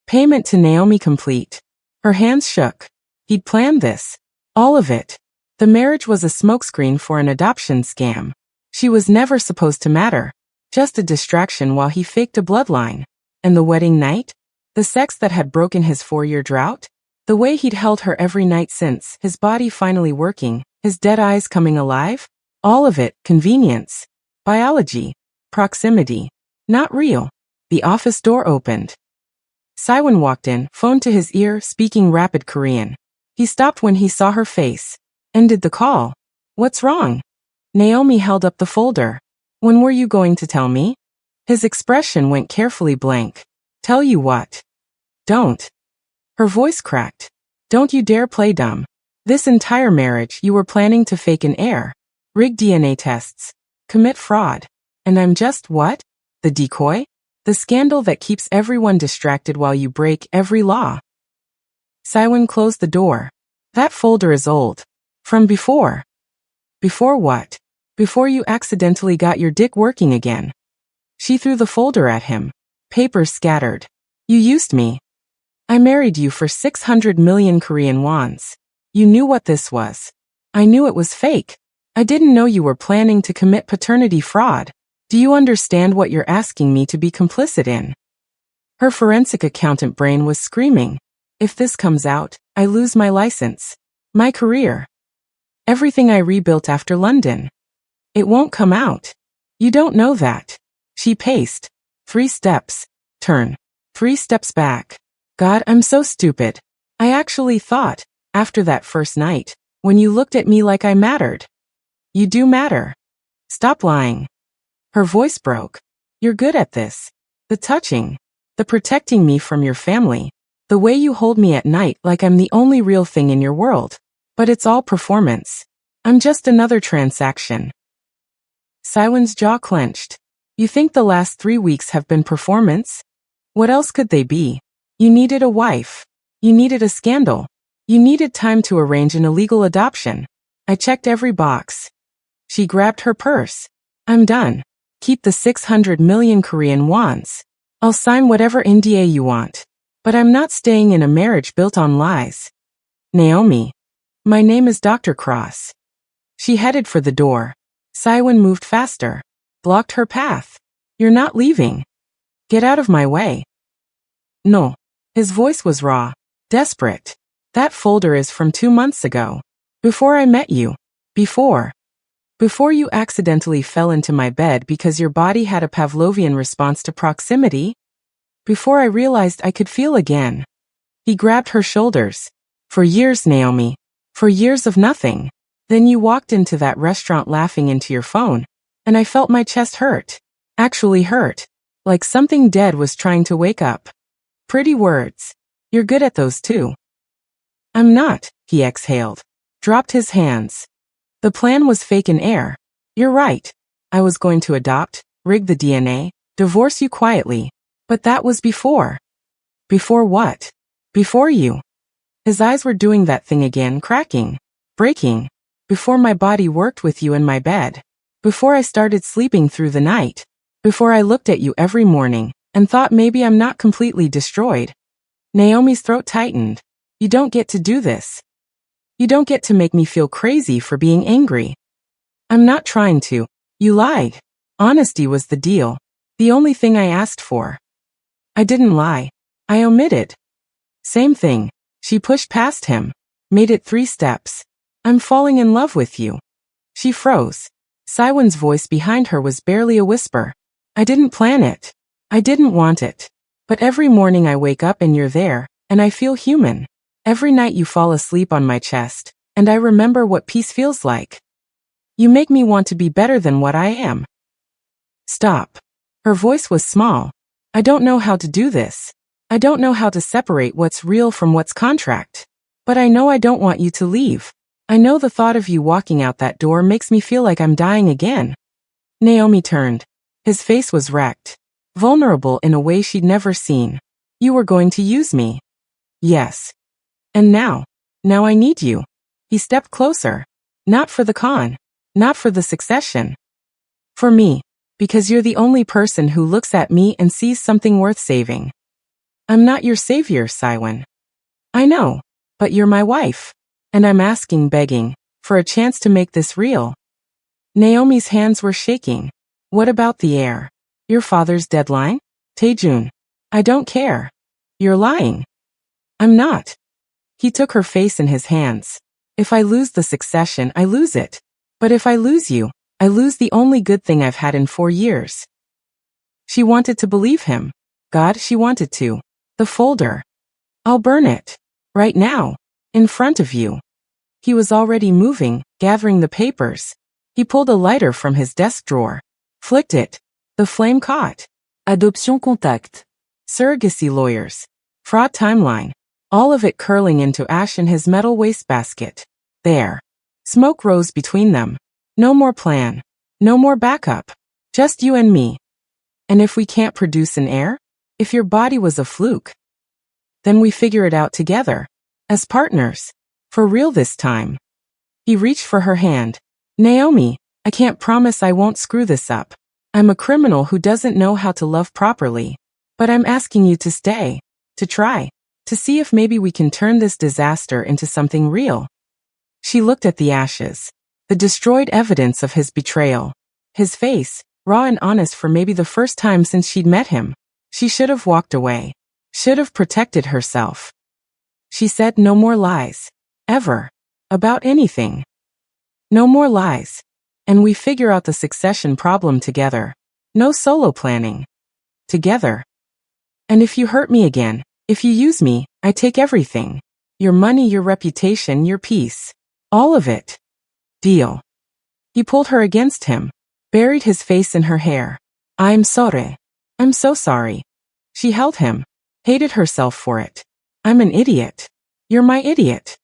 Payment to Naomi complete. Her hands shook. He'd planned this. All of it. The marriage was a smokescreen for an adoption scam. She was never supposed to matter. Just a distraction while he faked a bloodline. And the wedding night? The sex that had broken his 4-year drought? The way he'd held her every night since, his body finally working, his dead eyes coming alive? All of it, convenience. Biology. Proximity. Not real. The office door opened. Saiwon walked in, phone to his ear, speaking rapid Korean. He stopped when he saw her face. Ended the call. What's wrong? Naomi held up the folder. When were you going to tell me? His expression went carefully blank. Tell you what? Don't. Her voice cracked. Don't you dare play dumb. This entire marriage you were planning to fake an heir. Rig DNA tests. Commit fraud. And I'm just what? The decoy? The scandal that keeps everyone distracted while you break every law. Saiwon closed the door. That folder is old. From before. Before what? Before you accidentally got your dick working again. She threw the folder at him. Papers scattered. You used me. I married you for 600 million Korean wons. You knew what this was. I knew it was fake. I didn't know you were planning to commit paternity fraud. Do you understand what you're asking me to be complicit in? Her forensic accountant brain was screaming. If this comes out, I lose my license. My career. Everything I rebuilt after London. It won't come out. You don't know that. She paced. 3 steps. Turn. 3 steps back. God, I'm so stupid. I actually thought, after that first night, when you looked at me like I mattered. You do matter. Stop lying. Her voice broke. You're good at this. The touching. The protecting me from your family. The way you hold me at night like I'm the only real thing in your world. But it's all performance. I'm just another transaction. Saiwon's jaw clenched. You think the last 3 weeks have been performance? What else could they be? You needed a wife. You needed a scandal. You needed time to arrange an illegal adoption. I checked every box. She grabbed her purse. I'm done. Keep the 600 million Korean wons. I'll sign whatever NDA you want. But I'm not staying in a marriage built on lies. Naomi. My name is Dr. Cross. She headed for the door. Saiwon moved faster. Blocked her path. You're not leaving. Get out of my way. No. His voice was raw. Desperate. That folder is from 2 months ago. Before I met you. Before you accidentally fell into my bed because your body had a Pavlovian response to proximity. Before I realized I could feel again. He grabbed her shoulders. For years, Naomi. For years of nothing. Then you walked into that restaurant laughing into your phone. And I felt my chest hurt. Actually hurt. Like something dead was trying to wake up. Pretty words. You're good at those too. I'm not, he exhaled. Dropped his hands. The plan was fake an heir. You're right. I was going to adopt, rig the DNA, divorce you quietly. But that was before. Before what? Before you. His eyes were doing that thing again, cracking, breaking. Before my body worked with you in my bed. Before I started sleeping through the night. Before I looked at you every morning and thought maybe I'm not completely destroyed. Naomi's throat tightened. You don't get to do this. You don't get to make me feel crazy for being angry. I'm not trying to. You lied. Honesty was the deal. The only thing I asked for. I didn't lie. I omitted. Same thing. She pushed past him. Made it 3 steps. I'm falling in love with you. She froze. Saiwon's voice behind her was barely a whisper. I didn't plan it. I didn't want it. But every morning I wake up and you're there, and I feel human. Every night you fall asleep on my chest, and I remember what peace feels like. You make me want to be better than what I am. Stop. Her voice was small. I don't know how to do this. I don't know how to separate what's real from what's contract. But I know I don't want you to leave. I know the thought of you walking out that door makes me feel like I'm dying again. Naomi turned. His face was wrecked. Vulnerable in a way she'd never seen. You were going to use me. Yes. And now I need you. He stepped closer. Not for the con. Not for the succession. For me. Because you're the only person who looks at me and sees something worth saving. I'm not your savior, Saiwon. I know. But you're my wife. And I'm asking, begging, for a chance to make this real. Naomi's hands were shaking. What about the heir? Your father's deadline? Taejun. I don't care. You're lying. I'm not. He took her face in his hands. If I lose the succession, I lose it. But if I lose you, I lose the only good thing I've had in 4 years. She wanted to believe him. God, she wanted to. The folder. I'll burn it. Right now. In front of you. He was already moving, gathering the papers. He pulled a lighter from his desk drawer. Flicked it. The flame caught. Adoption contact. Surrogacy lawyers. Fraud timeline. All of it curling into ash in his metal wastebasket. There. Smoke rose between them. No more plan. No more backup. Just you and me. And if we can't produce an heir? If your body was a fluke? Then we figure it out together. As partners. For real this time. He reached for her hand. Naomi, I can't promise I won't screw this up. I'm a criminal who doesn't know how to love properly. But I'm asking you to stay. To try. To see if maybe we can turn this disaster into something real. She looked at the ashes. The destroyed evidence of his betrayal. His face, raw and honest for maybe the first time since she'd met him. She should have walked away. Should have protected herself. She said no more lies. Ever. About anything. No more lies. And we figure out the succession problem together. No solo planning. Together. And if you hurt me again, if you use me, I take everything. Your money, your reputation, your peace. All of it. Deal. He pulled her against him. Buried his face in her hair. I'm sorry. I'm so sorry. She held him. Hated herself for it. I'm an idiot. You're my idiot.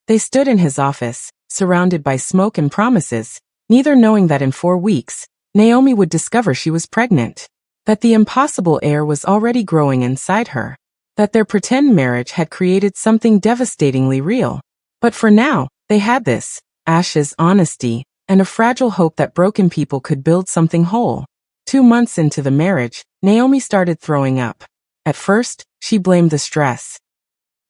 They stood in his office, surrounded by smoke and promises, neither knowing that in 4 weeks, Naomi would discover she was pregnant. That the impossible heir was already growing inside her. That their pretend marriage had created something devastatingly real. But for now, they had this, ashes, honesty, and a fragile hope that broken people could build something whole. 2 months into the marriage, Naomi started throwing up. At first, she blamed the stress.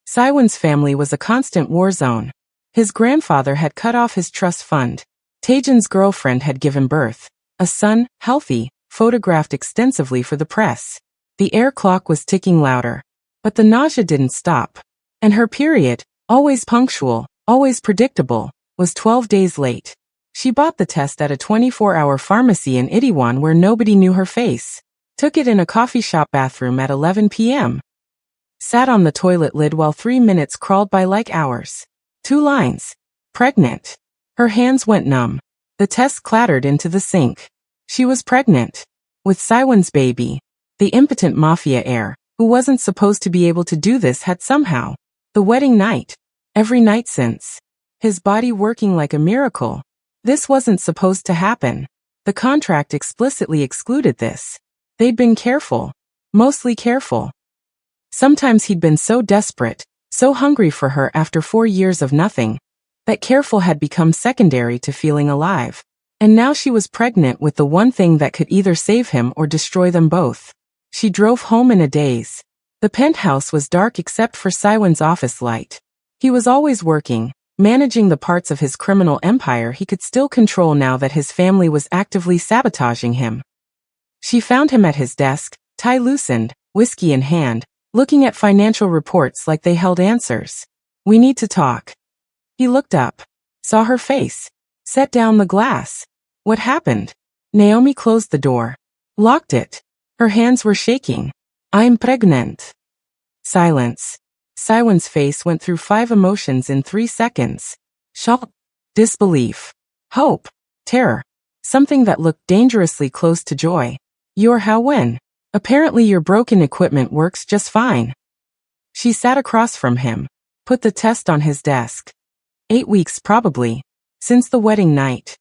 Saiwon's family was a constant war zone. His grandfather had cut off his trust fund. Taejun's girlfriend had given birth. A son, healthy, photographed extensively for the press. The air clock was ticking louder. But the nausea didn't stop. And her period, always punctual, always predictable, was 12 days late. She bought the test at a 24-hour pharmacy in Itaewon where nobody knew her face. Took it in a coffee shop bathroom at 11 p.m. Sat on the toilet lid while 3 minutes crawled by like hours. 2 lines. Pregnant. Her hands went numb. The test clattered into the sink. She was pregnant. With Saiwon's baby. The impotent mafia heir, who wasn't supposed to be able to do this, had somehow. The wedding night. Every night since. His body working like a miracle. This wasn't supposed to happen. The contract explicitly excluded this. They'd been careful. Mostly careful. Sometimes he'd been so desperate, so hungry for her after 4 years of nothing, that careful had become secondary to feeling alive. And now she was pregnant with the one thing that could either save him or destroy them both. She drove home in a daze. The penthouse was dark except for Saiwon's office light. He was always working, managing the parts of his criminal empire he could still control now that his family was actively sabotaging him. She found him at his desk, tie loosened, whiskey in hand, looking at financial reports like they held answers. We need to talk. He looked up, saw her face, set down the glass. What happened? Naomi closed the door. Locked it. Her hands were shaking. I'm pregnant. Silence. Saiwon's face went through 5 emotions in 3 seconds. Shock. Disbelief. Hope. Terror. Something that looked dangerously close to joy. You're how when? Apparently your broken equipment works just fine. She sat across from him. Put the test on his desk. 8 weeks probably. Since the wedding night.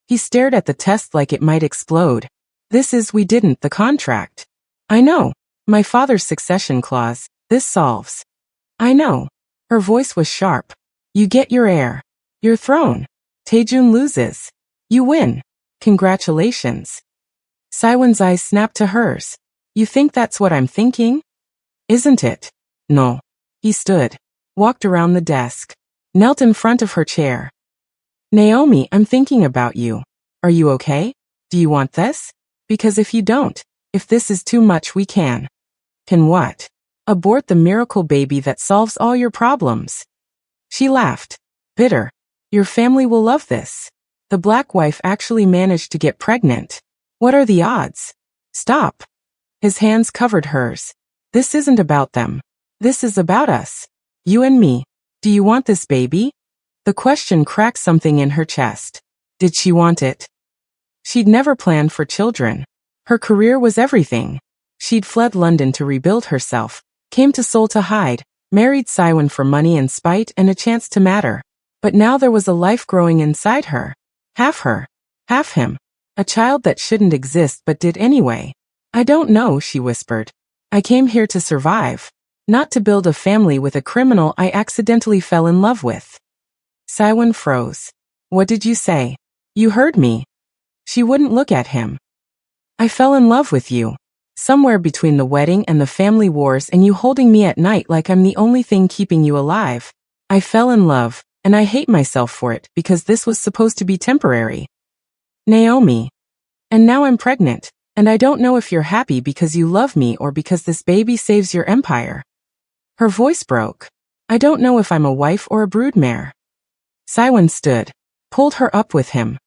He stared at the test like it might explode. This is we didn't the contract. I know. My father's succession clause. This solves. I know. Her voice was sharp. You get your heir. Your throne. Taejun loses. You win. Congratulations. Saiwon's eyes snapped to hers. You think that's what I'm thinking? Isn't it? No. He stood. Walked around the desk. Knelt in front of her chair. Naomi, I'm thinking about you. Are you okay? Do you want this? Because if you don't, if this is too much, we can. Can what? Abort the miracle baby that solves all your problems. She laughed. Bitter. Your family will love this. The black wife actually managed to get pregnant. What are the odds? Stop. His hands covered hers. This isn't about them. This is about us. You and me. Do you want this baby? The question cracked something in her chest. Did she want it? She'd never planned for children. Her career was everything. She'd fled London to rebuild herself, came to Seoul to hide, married Siwon for money and spite and a chance to matter. But now there was a life growing inside her. Half her, half him. A child that shouldn't exist but did anyway. I don't know, she whispered. I came here to survive, not to build a family with a criminal I accidentally fell in love with. Siwon froze. What did you say? You heard me. She wouldn't look at him. I fell in love with you. Somewhere between the wedding and the family wars and you holding me at night like I'm the only thing keeping you alive. I fell in love, and I hate myself for it because this was supposed to be temporary. Naomi. And now I'm pregnant, and I don't know if you're happy because you love me or because this baby saves your empire. Her voice broke. I don't know if I'm a wife or a broodmare. Siwon stood, pulled her up with him.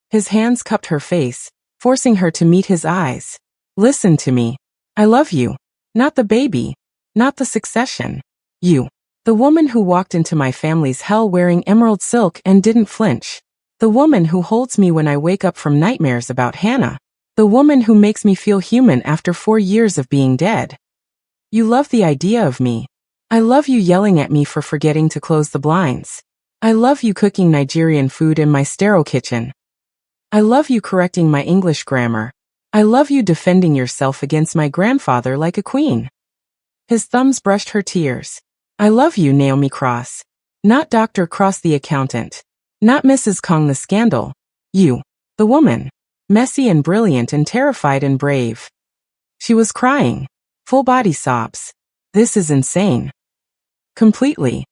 His hands cupped her face, forcing her to meet his eyes. Listen to me. I love you. Not the baby. Not the succession. You. The woman who walked into my family's hell wearing emerald silk and didn't flinch. The woman who holds me when I wake up from nightmares about Hannah. The woman who makes me feel human after 4 years of being dead. You love the idea of me. I love you yelling at me for forgetting to close the blinds. I love you cooking Nigerian food in my sterile kitchen. I love you correcting my English grammar. I love you defending yourself against my grandfather like a queen. His thumbs brushed her tears. I love you, Naomi Cross. Not Dr. Cross the accountant. Not Mrs. Kong the scandal. You. The woman. Messy and brilliant and terrified and brave. She was crying. Full body sobs. This is insane. Completely.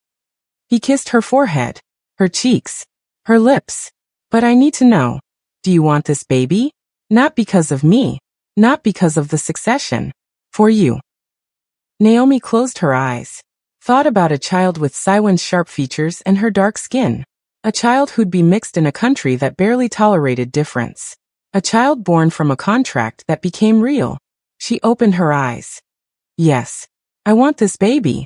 He kissed her forehead, her cheeks, her lips. But I need to know. Do you want this baby? Not because of me. Not because of the succession. For you. Naomi closed her eyes. Thought about a child with Siwon's sharp features and her dark skin. A child who'd be mixed in a country that barely tolerated difference. A child born from a contract that became real. She opened her eyes. Yes. I want this baby.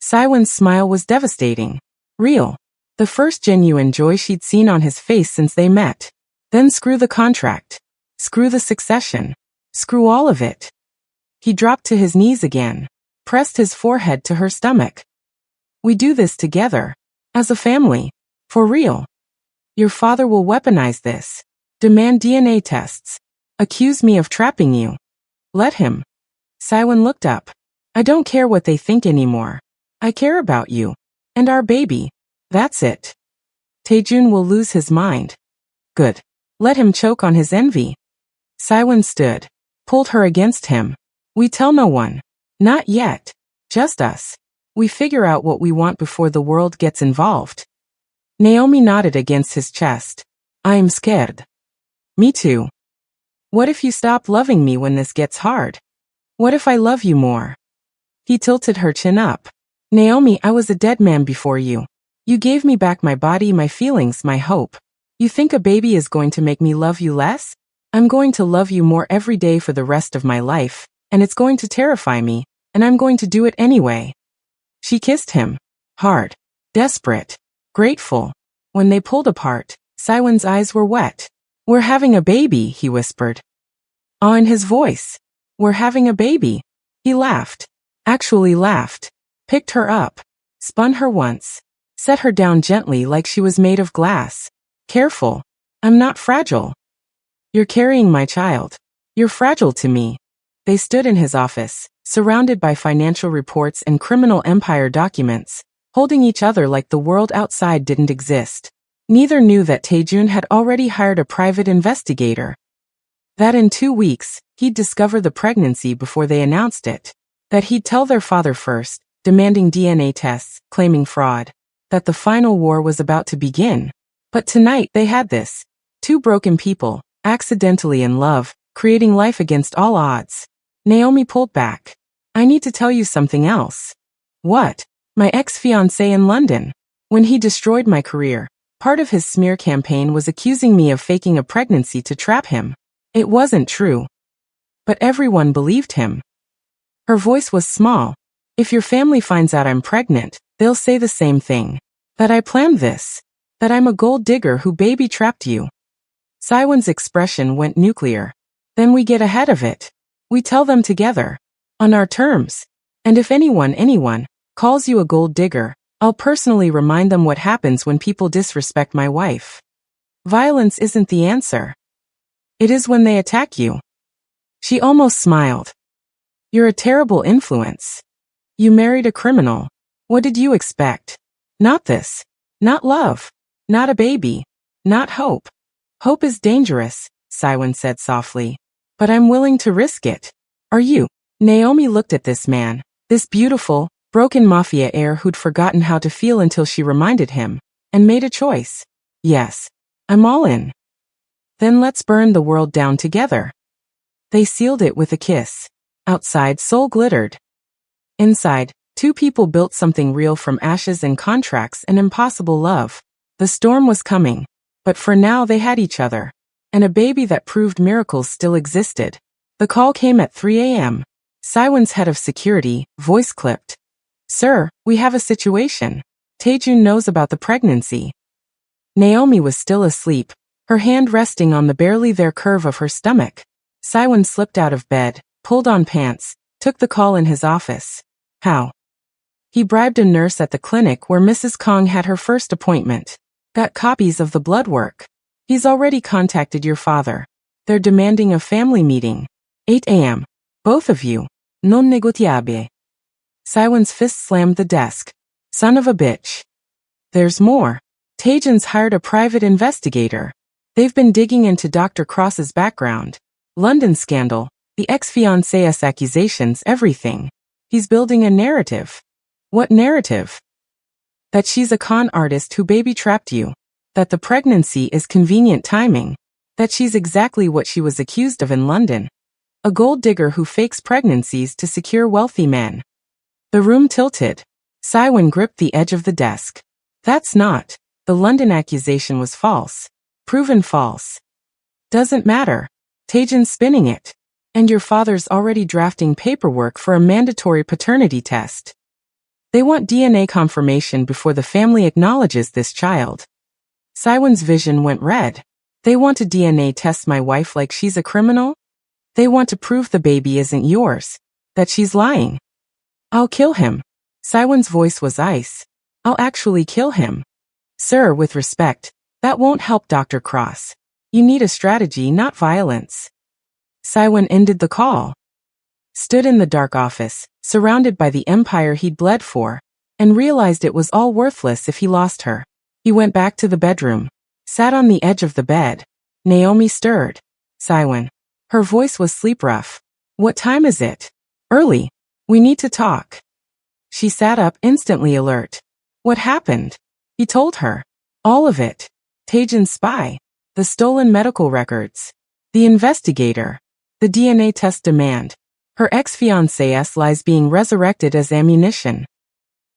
Siwon's smile was devastating. Real. The first genuine joy she'd seen on his face since they met. Then screw the contract. Screw the succession. Screw all of it. He dropped to his knees again. Pressed his forehead to her stomach. We do this together. As a family. For real. Your father will weaponize this. Demand DNA tests. Accuse me of trapping you. Let him. Siwon looked up. I don't care what they think anymore. I care about you. And our baby. That's it. Taejun will lose his mind. Good. Let him choke on his envy. Siwon stood. Pulled her against him. We tell no one. Not yet. Just us. We figure out what we want before the world gets involved. Naomi nodded against his chest. I'm scared. Me too. What if you stop loving me when this gets hard? What if I love you more? He tilted her chin up. Naomi, I was a dead man before you. You gave me back my body, my feelings, my hope. You think a baby is going to make me love you less? I'm going to love you more every day for the rest of my life, and it's going to terrify me, and I'm going to do it anyway. She kissed him. Hard. Desperate. Grateful. When they pulled apart, Siwon's eyes were wet. We're having a baby, he whispered. Awe in his voice. We're having a baby. He laughed. Actually laughed. Picked her up. Spun her once. Set her down gently like she was made of glass. Careful. I'm not fragile. You're carrying my child. You're fragile to me. They stood in his office, surrounded by financial reports and criminal empire documents, holding each other like the world outside didn't exist. Neither knew that Taejun had already hired a private investigator. That in 2 weeks, he'd discover the pregnancy before they announced it. That he'd tell their father first, demanding DNA tests, claiming fraud. That the final war was about to begin. But tonight they had this. 2 broken people, accidentally in love, creating life against all odds. Naomi pulled back. I need to tell you something else. What? My ex-fiancé in London. When he destroyed my career, Part of his smear campaign was accusing me of faking a pregnancy to trap him. It wasn't true. But everyone believed him. Her voice was small. If your family finds out I'm pregnant, they'll say the same thing. That I planned this. That I'm a gold digger who baby trapped you. Saiwon's expression went nuclear. Then we get ahead of it. We tell them together. On our terms. And if anyone, calls you a gold digger, I'll personally remind them what happens when people disrespect my wife. Violence isn't the answer. It is when they attack you. She almost smiled. You're a terrible influence. You married a criminal. What did you expect? Not this. Not love. Not a baby. Not hope. Hope is dangerous, Saiwon said softly. But I'm willing to risk it. Are you? Naomi looked at this man, this beautiful, broken mafia heir who'd forgotten how to feel until she reminded him, and made a choice. Yes. I'm all in. Then let's burn the world down together. They sealed it with a kiss. Outside, Seoul glittered. Inside, two people built something real from ashes and contracts and impossible love. The storm was coming, but for now they had each other. And a baby that proved miracles still existed. The call came at 3 a.m. Saiwon's head of security, voice clipped. Sir, we have a situation. Taejun knows about the pregnancy. Naomi was still asleep, her hand resting on the barely there curve of her stomach. Saiwon slipped out of bed, pulled on pants, took the call in his office. How? He bribed a nurse at the clinic where Mrs. Kong had her first appointment. Got copies of the blood work. He's already contacted your father. They're demanding a family meeting. 8 a.m. Both of you. Non negociable. Saiwon's fist slammed the desk. Son of a bitch. There's more. Taejun's hired a private investigator. They've been digging into Dr. Cross's background. London scandal, the ex-fiancé's accusations, everything. He's building a narrative. What narrative? That she's a con artist who baby-trapped you. That the pregnancy is convenient timing. That she's exactly what she was accused of in London. A gold digger who fakes pregnancies to secure wealthy men. The room tilted. Saiwon gripped the edge of the desk. That's not. The London accusation was false. Proven false. Doesn't matter. Taejun's spinning it. And your father's already drafting paperwork for a mandatory paternity test. They want DNA confirmation before the family acknowledges this child. Saiwon's vision went red. They want to DNA test my wife like she's a criminal? They want to prove the baby isn't yours. That she's lying. I'll kill him. Saiwon's voice was ice. I'll actually kill him. Sir, with respect, that won't help Dr. Cross. You need a strategy, not violence. Saiwon ended the call. Stood in the dark office, surrounded by the empire he'd bled for, and realized it was all worthless if he lost her. He went back to the bedroom. Sat on the edge of the bed. Naomi stirred. Saiwon. Her voice was sleep-rough. What time is it? Early. We need to talk. She sat up, instantly alert. What happened? He told her. All of it. Taejun's spy. The stolen medical records. The investigator. The DNA test demand. Her ex-fiancé's lies being resurrected as ammunition.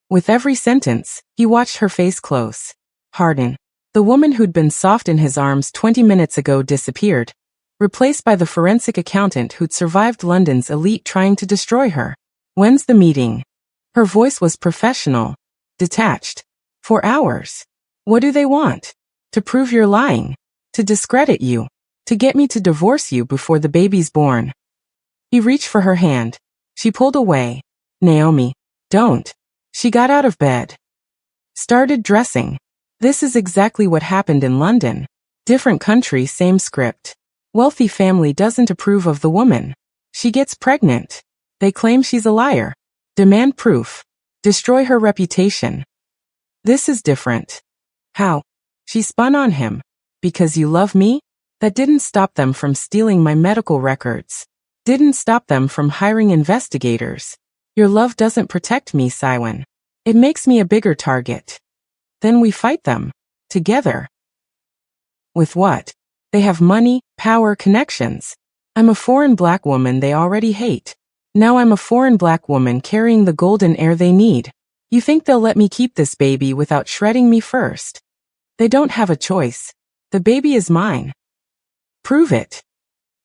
With every sentence, he watched her face close. Harden. The woman who'd been soft in his arms 20 minutes ago disappeared, replaced by the forensic accountant who'd survived London's elite trying to destroy her. When's the meeting? Her voice was professional, detached. 4 hours. What do they want? To prove you're lying. To discredit you. To get me to divorce you before the baby's born. He reached for her hand. She pulled away. Naomi. Don't. She got out of bed. Started dressing. This is exactly what happened in London. Different country, same script. Wealthy family doesn't approve of the woman. She gets pregnant. They claim she's a liar. Demand proof. Destroy her reputation. This is different. How? She spun on him. Because you love me? That didn't stop them from stealing my medical records. Didn't stop them from hiring investigators. Your love doesn't protect me, Saiwon. It makes me a bigger target. Then we fight them. Together. With what? They have money, power, connections. I'm a foreign black woman they already hate. Now I'm a foreign black woman carrying the golden heir they need. You think they'll let me keep this baby without shredding me first? They don't have a choice. The baby is mine. Prove it.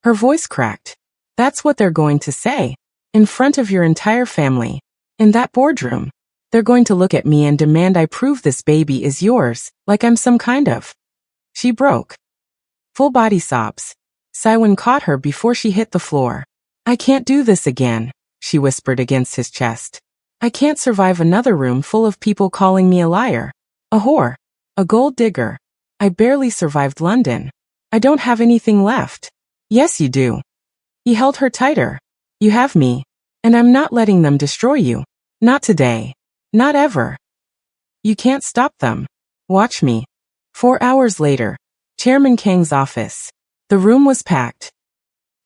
Her voice cracked. That's what they're going to say. In front of your entire family. In that boardroom. They're going to look at me and demand I prove this baby is yours, like I'm some kind of. She broke. Full body sobs. Saiwen caught her before she hit the floor. I can't do this again, she whispered against his chest. I can't survive another room full of people calling me a liar. A whore. A gold digger. I barely survived London. I don't have anything left. Yes, you do. He held her tighter. You have me. And I'm not letting them destroy you. Not today. Not ever. You can't stop them. Watch me. 4 hours later. Chairman Kang's office. The room was packed.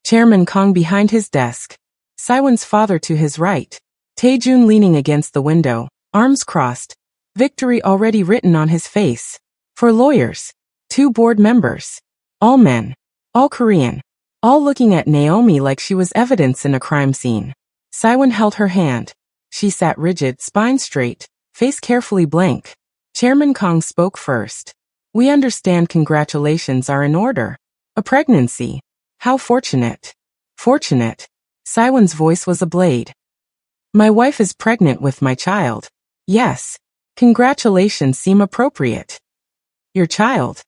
Chairman Kang behind his desk. Saiwen's father to his right. Taejun leaning against the window, arms crossed. Victory already written on his face. 4 lawyers. 2 board members. All men. All Korean. All looking at Naomi like she was evidence in a crime scene. Saiwen held her hand. She sat rigid, spine straight, face carefully blank. Chairman Kang spoke first. We understand congratulations are in order. A pregnancy. How fortunate. Fortunate. Saiwen's voice was a blade. My wife is pregnant with my child. Yes. Congratulations seem appropriate. Your child.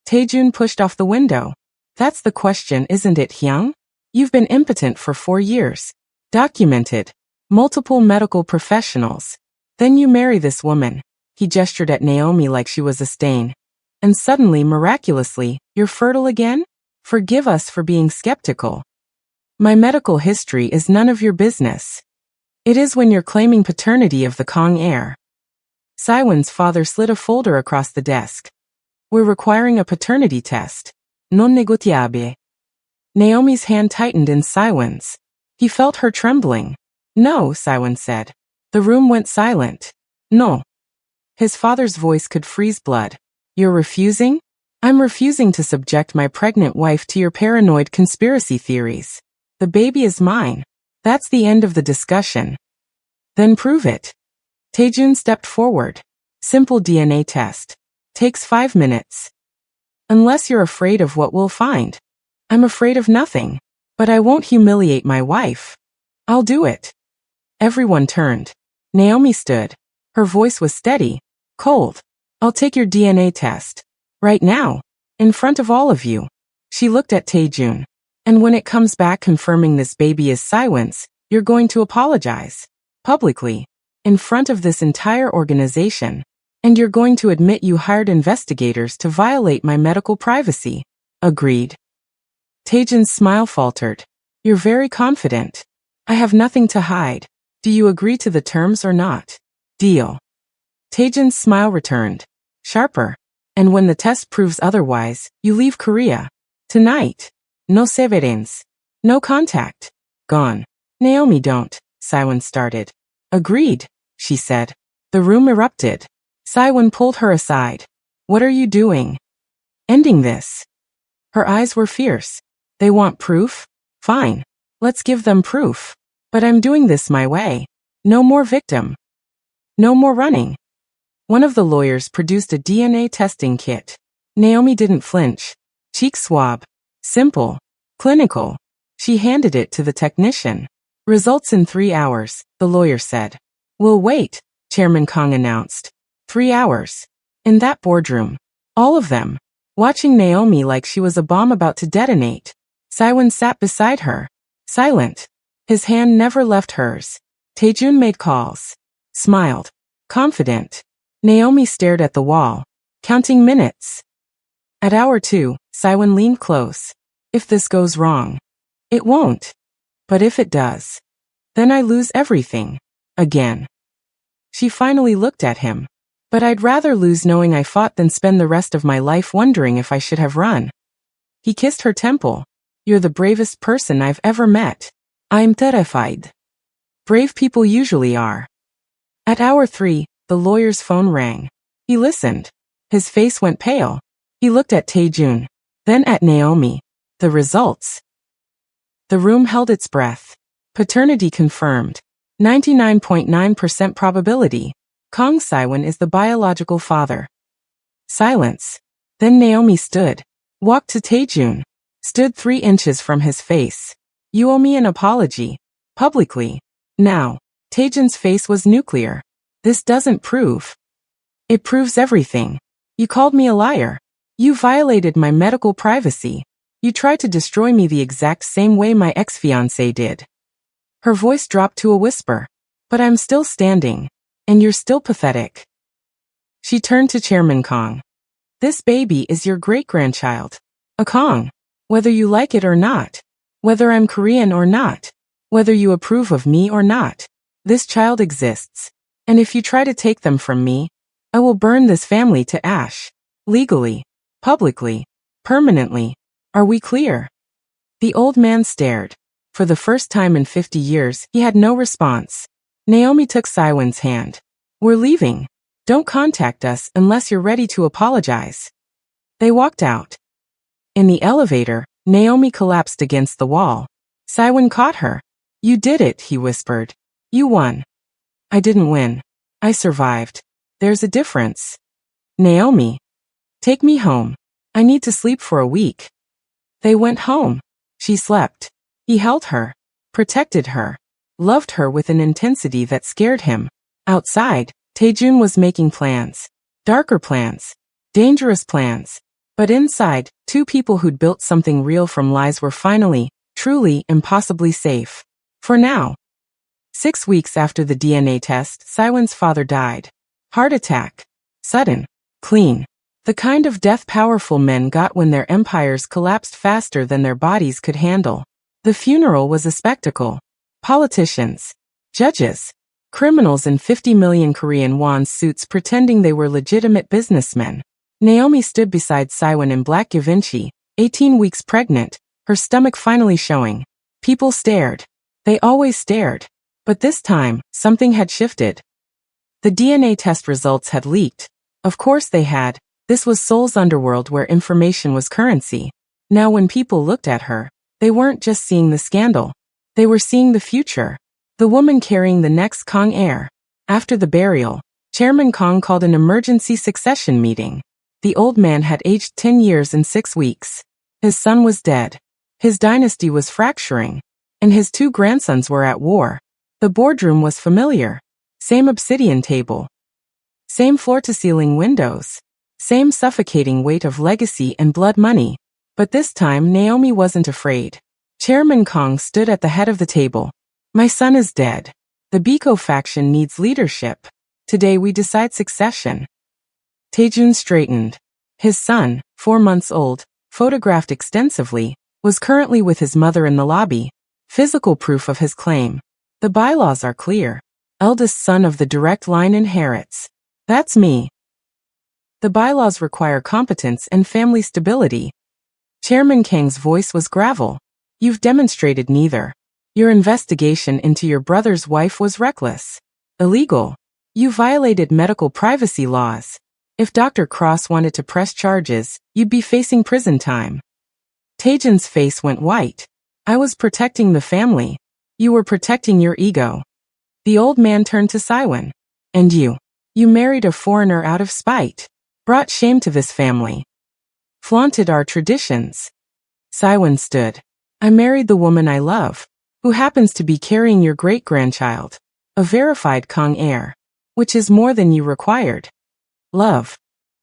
Taejun pushed off the window. That's the question, isn't it, Hyung? You've been impotent for 4 years. Documented. Multiple medical professionals. Then you marry this woman. He gestured at Naomi like she was a stain. And suddenly, miraculously, you're fertile again? Forgive us for being skeptical. My medical history is none of your business. It is when you're claiming paternity of the Kang heir. Saiwen's father slid a folder across the desk. We're requiring a paternity test. Non negociable. Naomi's hand tightened in Saiwen's. He felt her trembling. No, Saiwen said. The room went silent. No. His father's voice could freeze blood. You're refusing? I'm refusing to subject my pregnant wife to your paranoid conspiracy theories. The baby is mine. That's the end of the discussion. Then prove it. Taejun stepped forward. Simple DNA test. Takes 5 minutes. Unless you're afraid of what we'll find. I'm afraid of nothing. But I won't humiliate my wife. I'll do it. Everyone turned. Naomi stood. Her voice was steady, cold. I'll take your DNA test. Right now. In front of all of you. She looked at Taejun. And when it comes back confirming this baby is Saiwen's, you're going to apologize. Publicly. In front of this entire organization. And you're going to admit you hired investigators to violate my medical privacy. Agreed. Taejun's smile faltered. You're very confident. I have nothing to hide. Do you agree to the terms or not? Deal. Taejun's smile returned. Sharper. And when the test proves otherwise, you leave Korea. Tonight. No severance. No contact. Gone. Naomi, don't. Saiwen started. Agreed, she said. The room erupted. Saiwen pulled her aside. What are you doing? Ending this. Her eyes were fierce. They want proof? Fine. Let's give them proof. But I'm doing this my way. No more victim. No more running. One of the lawyers produced a DNA testing kit. Naomi didn't flinch. Cheek swab. Simple. Clinical. She handed it to the technician. Results in 3 hours, the lawyer said. We'll wait, Chairman Kang announced. 3 hours. In that boardroom. All of them. Watching Naomi like she was a bomb about to detonate. Saiwen sat beside her. Silent. His hand never left hers. Taejun made calls. Smiled. Confident. Naomi stared at the wall. Counting minutes. At hour 2, Saiwen leaned close. If this goes wrong. It won't. But if it does. Then I lose everything. Again. She finally looked at him. But I'd rather lose knowing I fought than spend the rest of my life wondering if I should have run. He kissed her temple. You're the bravest person I've ever met. I'm terrified. Brave people usually are. At hour 3, the lawyer's phone rang. He listened. His face went pale. He looked at Taejun. Then at Naomi. The results. The room held its breath. Paternity confirmed. 99.9% probability. Kang Saiwen is the biological father. Silence. Then Naomi stood. Walked to Taejun. Stood 3 inches from his face. You owe me an apology. Publicly. Now. Taejun's face was nuclear. This doesn't prove. It proves everything. You called me a liar. You violated my medical privacy. You tried to destroy me the exact same way my ex-fiancé did. Her voice dropped to a whisper. But I'm still standing. And you're still pathetic. She turned to Chairman Kong. This baby is your great-grandchild. A Kong. Whether you like it or not. Whether I'm Korean or not. Whether you approve of me or not. This child exists. And if you try to take them from me, I will burn this family to ash. Legally. Publicly. Permanently. Are we clear? The old man stared. For the first time in 50 years, he had no response. Naomi took Siwon's hand. We're leaving. Don't contact us unless you're ready to apologize. They walked out. In the elevator, Naomi collapsed against the wall. Siwon caught her. You did it, he whispered. You won. I didn't win. I survived. There's a difference. Naomi. Take me home. I need to sleep for a week. They went home. She slept. He held her. Protected her. Loved her with an intensity that scared him. Outside, Taejun was making plans. Darker plans. Dangerous plans. But inside, 2 people who'd built something real from lies were finally, truly, impossibly safe. For now. 6 weeks after the DNA test, Siwon's father died. Heart attack. Sudden. Clean. The kind of death powerful men got when their empires collapsed faster than their bodies could handle. The funeral was a spectacle. Politicians. Judges. Criminals in 50 million Korean won suits pretending they were legitimate businessmen. Naomi stood beside Siwon in black Givenchy, 18 weeks pregnant, her stomach finally showing. People stared. They always stared. But this time, something had shifted. The DNA test results had leaked. Of course they had. This was Seoul's underworld where information was currency. Now when people looked at her, they weren't just seeing the scandal. They were seeing the future. The woman carrying the next Kong heir. After the burial, Chairman Kong called an emergency succession meeting. The old man had aged 10 years and 6 weeks. His son was dead. His dynasty was fracturing. And his 2 grandsons were at war. The boardroom was familiar. Same obsidian table. Same floor-to-ceiling windows. Same suffocating weight of legacy and blood money. But this time Naomi wasn't afraid. Chairman Kong stood at the head of the table. My son is dead. The Biko faction needs leadership. Today we decide succession. Taejun straightened. His son, 4 months old, photographed extensively, was currently with his mother in the lobby. Physical proof of his claim. The bylaws are clear. Eldest son of the direct line inherits. That's me. The bylaws require competence and family stability. Chairman Kang's voice was gravel. You've demonstrated neither. Your investigation into your brother's wife was reckless. Illegal. You violated medical privacy laws. If Dr. Cross wanted to press charges, you'd be facing prison time. Taejun's face went white. I was protecting the family. You were protecting your ego. The old man turned to Siwon. And you. You married a foreigner out of spite. Brought shame to this family. Flaunted our traditions. Siwon stood. I married the woman I love, who happens to be carrying your great-grandchild. A verified Kong heir. Which is more than you required. Love.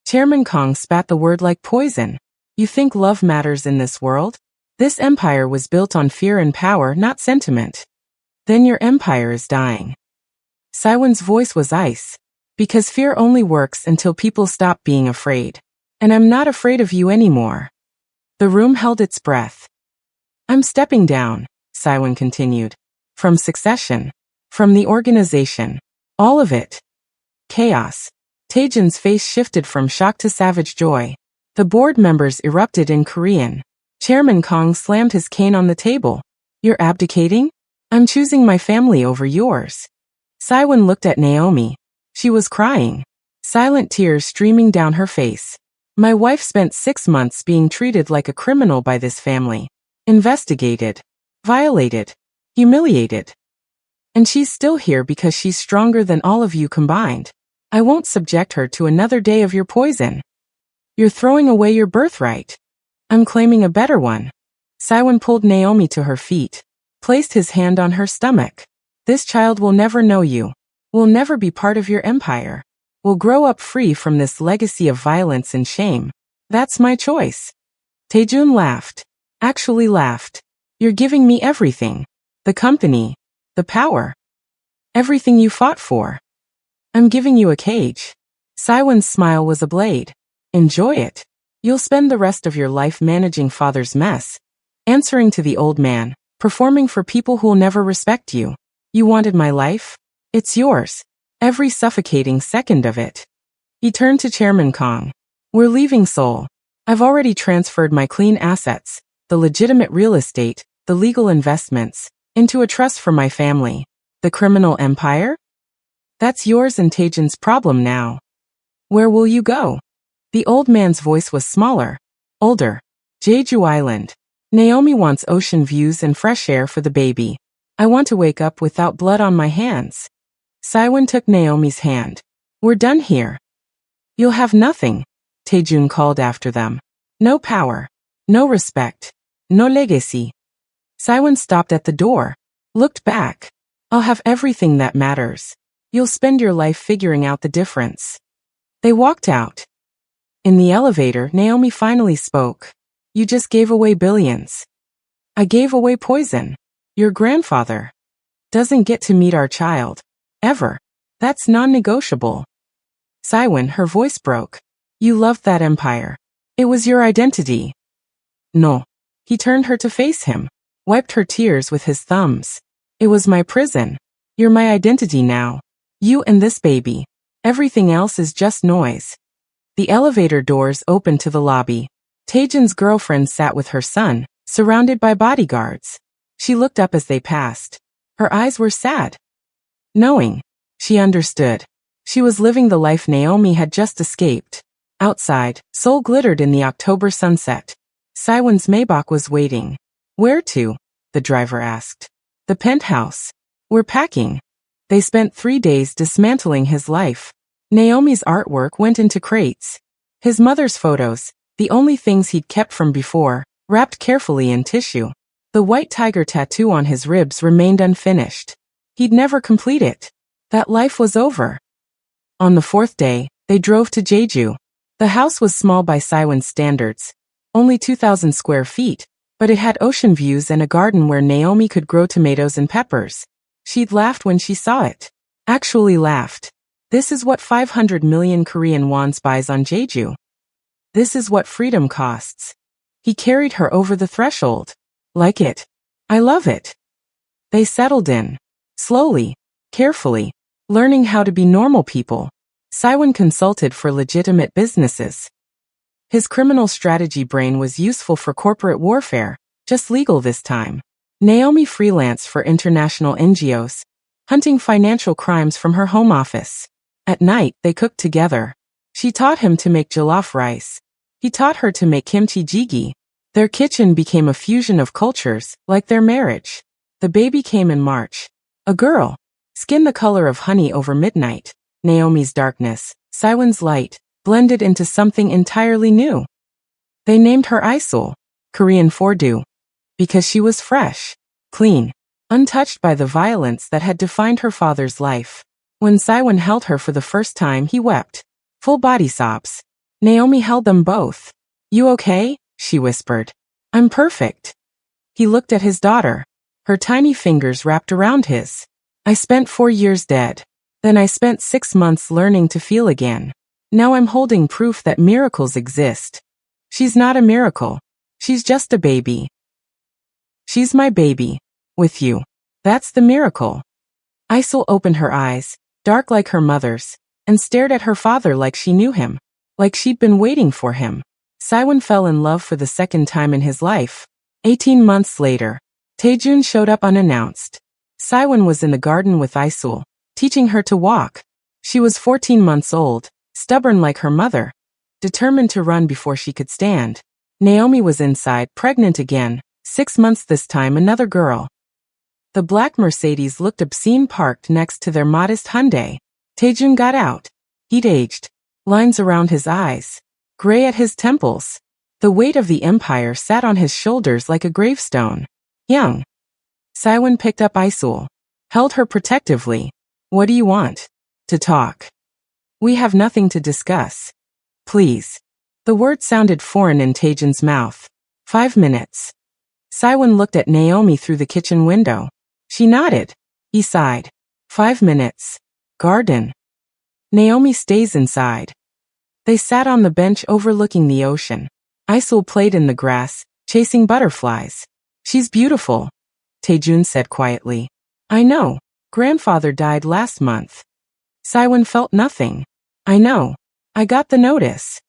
Chairman Kong spat the word like poison. You think love matters in this world? This empire was built on fear and power, not sentiment. Then your empire is dying. Siwon's voice was ice. Because fear only works until people stop being afraid. And I'm not afraid of you anymore. The room held its breath. I'm stepping down, Siwon continued. From succession. From the organization. All of it. Chaos. Taejun's face shifted from shock to savage joy. The board members erupted in Korean. Chairman Kong slammed his cane on the table. You're abdicating? I'm choosing my family over yours. Siwon looked at Naomi. She was crying. Silent tears streaming down her face. My wife spent 6 months being treated like a criminal by this family. Investigated. Violated. Humiliated. And she's still here because she's stronger than all of you combined. I won't subject her to another day of your poison. You're throwing away your birthright. I'm claiming a better one. Saiwan pulled Naomi to her feet, placed his hand on her stomach. This child will never know you. Will never be part of your empire. Will grow up free from this legacy of violence and shame. That's my choice. Taejun laughed. Actually laughed. You're giving me everything. The company. The power. Everything you fought for. I'm giving you a cage. Saiwan's smile was a blade. Enjoy it. You'll spend the rest of your life managing father's mess, answering to the old man, performing for people who'll never respect you. You wanted my life? It's yours. Every suffocating second of it. He turned to Chairman Kong. We're leaving Seoul. I've already transferred my clean assets, the legitimate real estate, the legal investments, into a trust for my family. The criminal empire? That's yours and Taejun's problem now. Where will you go? The old man's voice was smaller, older. Jeju Island. Naomi wants ocean views and fresh air for the baby. I want to wake up without blood on my hands. Saiwan took Naomi's hand. We're done here. You'll have nothing, Taejun called after them. No power. No respect. No legacy. Saiwan stopped at the door, looked back. I'll have everything that matters. You'll spend your life figuring out the difference. They walked out. In the elevator, Naomi finally spoke. You just gave away billions. I gave away poison. Your grandfather doesn't get to meet our child. Ever. That's non-negotiable. Saiwan, her voice broke. You loved that empire. It was your identity. No. He turned her to face him, wiped her tears with his thumbs. It was my prison. You're my identity now. You and this baby. Everything else is just noise. The elevator doors opened to the lobby. Taejun's girlfriend sat with her son, surrounded by bodyguards. She looked up as they passed. Her eyes were sad. Knowing. She understood. She was living the life Naomi had just escaped. Outside, Seoul glittered in the October sunset. Saiwan's Maybach was waiting. Where to? The driver asked. The penthouse. We're packing. They spent 3 days dismantling his life. Naomi's artwork went into crates. His mother's photos, the only things he'd kept from before, wrapped carefully in tissue. The white tiger tattoo on his ribs remained unfinished. He'd never complete it. That life was over. On the 4th day, they drove to Jeju. The house was small by Saiwan's standards, only 2,000 square feet, but it had ocean views and a garden where Naomi could grow tomatoes and peppers. She'd laughed when she saw it. Actually laughed. This is what 500 million Korean wons buys on Jeju. This is what freedom costs. He carried her over the threshold. Like it. I love it. They settled in. Slowly. Carefully. Learning how to be normal people. Saiwan consulted for legitimate businesses. His criminal strategy brain was useful for corporate warfare, just legal this time. Naomi freelanced for international NGOs, hunting financial crimes from her home office. At night, they cooked together. She taught him to make jollof rice. He taught her to make kimchi jjigae. Their kitchen became a fusion of cultures, like their marriage. The baby came in March. A girl. Skin the color of honey over midnight. Naomi's darkness, Saiwan's light, blended into something entirely new. They named her Isul, Korean for dew, because she was fresh, clean, untouched by the violence that had defined her father's life. When Saiwan held her for the first time, he wept. Full body sobs. Naomi held them both. You okay? She whispered. I'm perfect. He looked at his daughter. Her tiny fingers wrapped around his. I spent 4 years dead. Then I spent 6 months learning to feel again. Now I'm holding proof that miracles exist. She's not a miracle. She's just a baby. She's my baby. With you. That's the miracle. Isil opened her eyes, dark like her mother's, and stared at her father like she knew him. Like she'd been waiting for him. Saiwan fell in love for the second time in his life. 18 months later, Taejun showed up unannounced. Saiwan was in the garden with Isul, teaching her to walk. She was 14 months old, stubborn like her mother, determined to run before she could stand. Naomi was inside, pregnant again, 6 months this time, another girl. The black Mercedes looked obscene parked next to their modest Hyundai. Taejun got out. He'd aged. Lines around his eyes. gray at his temples. The weight of the empire sat on his shoulders like a gravestone. Young. Saiwan picked up Isul, held her protectively. What do you want? To talk. We have nothing to discuss. Please. The word sounded foreign in Taejun's mouth. 5 minutes. Saiwan looked at Naomi through the kitchen window. She nodded. He sighed. 5 minutes. Garden. Naomi stays inside. They sat on the bench overlooking the ocean. Isul played in the grass, chasing butterflies. She's beautiful, Taejun said quietly. I know. Grandfather died last month. Saiwan felt nothing. I know. I got the notice.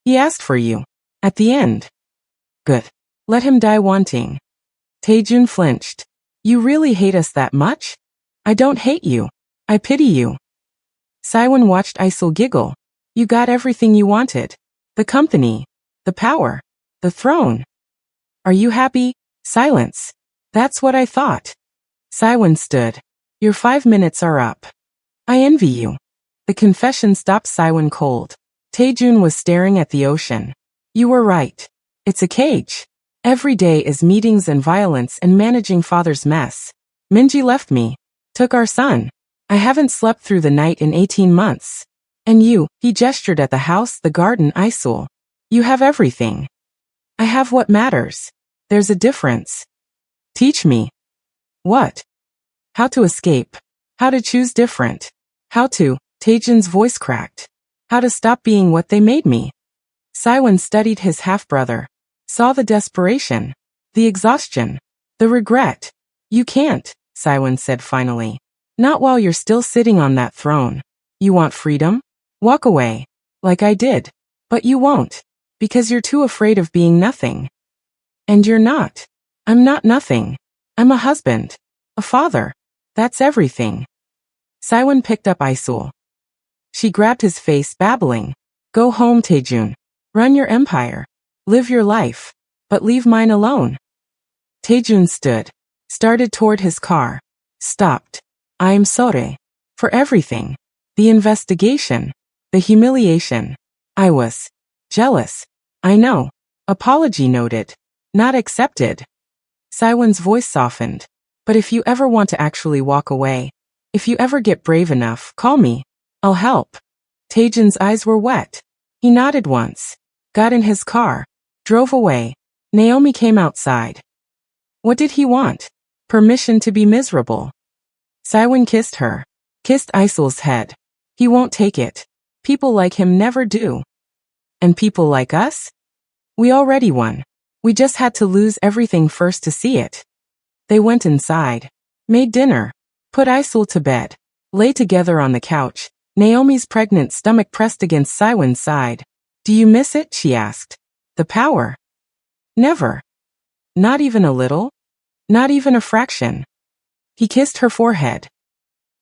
He asked for you. At the end. Good. Let him die wanting. Taejun flinched. You really hate us that much? I don't hate you. I pity you. Saiwan watched Isul giggle. You got everything you wanted. The company. The power. The throne. Are you happy? Silence. That's what I thought. Saiwan stood. Your 5 minutes are up. I envy you. The confession stopped Saiwan cold. Taejun was staring at the ocean. You were right. It's a cage. Every day is meetings and violence and managing father's mess. Minji left me. Took our son. I haven't slept through the night in 18 months. And you, he gestured at the house, the garden, Isul. You have everything. I have what matters. There's a difference. Teach me. What? How to escape. How to choose different. How to, Taejun's voice cracked. How to stop being what they made me. Saiwan studied his half-brother. Saw the desperation. The exhaustion. The regret. You can't, Saiwan said finally. Not while you're still sitting on that throne. You want freedom? Walk away. Like I did. But you won't. Because you're too afraid of being nothing. And you're not. I'm not nothing. I'm a husband. A father. That's everything. Saiwan picked up Isul. She grabbed his face, babbling. Go home, Taejun. Run your empire. Live your life. But leave mine alone. Taejun stood. Started toward his car. Stopped. I am sorry. For everything. The investigation. The humiliation. I was jealous. I know. Apology noted. Not accepted. Saiwan's voice softened. But if you ever want to actually walk away, if you ever get brave enough, call me. I'll help. Taejun's eyes were wet. He nodded once. Got in his car. Drove away. Naomi came outside. What did he want? Permission to be miserable. Saiwan kissed her. Kissed Isul's head. He won't take it. People like him never do. And people like us? We already won. We just had to lose everything first to see it. They went inside. Made dinner. Put Isul to bed. Lay together on the couch. Naomi's pregnant stomach pressed against Saiwan's side. Do you miss it? She asked. The power. Never. Not even a little? Not even a fraction. He kissed her forehead.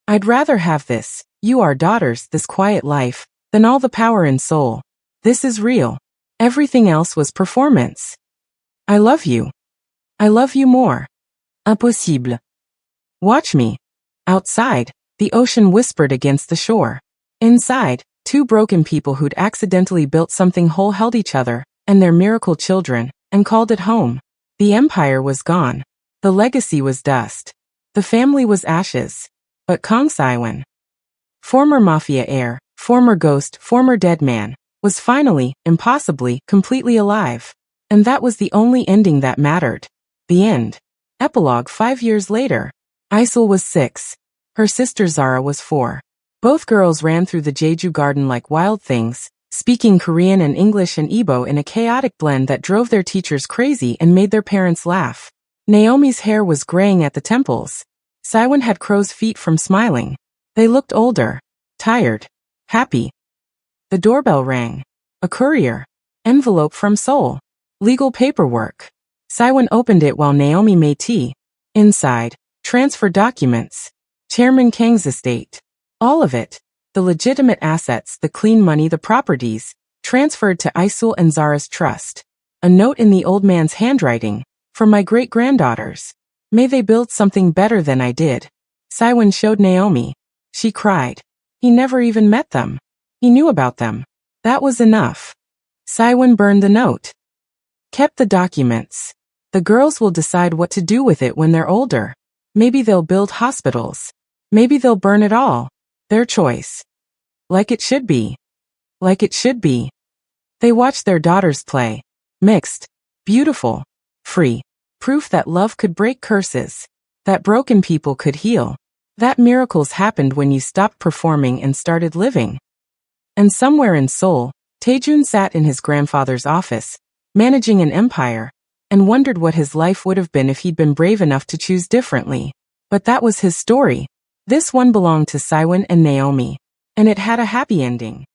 I'd rather have this, you our daughters, this quiet life, than all the power in Seoul. This is real. Everything else was performance. I love you. I love you more. Impossible. Watch me. Outside, the ocean whispered against the shore. Inside, two broken people who'd accidentally built something whole held each other, and their miracle children, and called it home. The empire was gone. The legacy was dust. The family was ashes. But Kang Saiwan, former mafia heir, former ghost, former dead man, was finally, impossibly, completely alive. And that was the only ending that mattered. The end. Epilogue 5 years later. Isul was 6. Her sister Zara was 4. Both girls ran through the Jeju garden like wild things, speaking Korean and English and Igbo in a chaotic blend that drove their teachers crazy and made their parents laugh. Naomi's hair was graying at the temples. Saiwan had crow's feet from smiling. They looked older, tired, happy. The doorbell rang. A courier. Envelope from Seoul. Legal paperwork. Saiwan opened it while Naomi made tea. Inside, transfer documents. Chairman Kang's estate. All of it. The legitimate assets, the clean money, the properties, transferred to Isul and Zara's trust. A note in the old man's handwriting. For my great-granddaughters. May they build something better than I did. Saiwan showed Naomi. She cried. He never even met them. He knew about them. That was enough. Saiwen burned the note. Kept the documents. The girls will decide what to do with it when they're older. Maybe they'll build hospitals. Maybe they'll burn it all. Their choice. Like it should be. Like it should be. They watched their daughters play. Mixed. Beautiful. Free. Proof that love could break curses. That broken people could heal. That miracles happened when you stopped performing and started living. And somewhere in Seoul, Taejun sat in his grandfather's office, managing an empire, and wondered what his life would have been if he'd been brave enough to choose differently. But that was his story. This one belonged to Saiwen and Naomi, and it had a happy ending.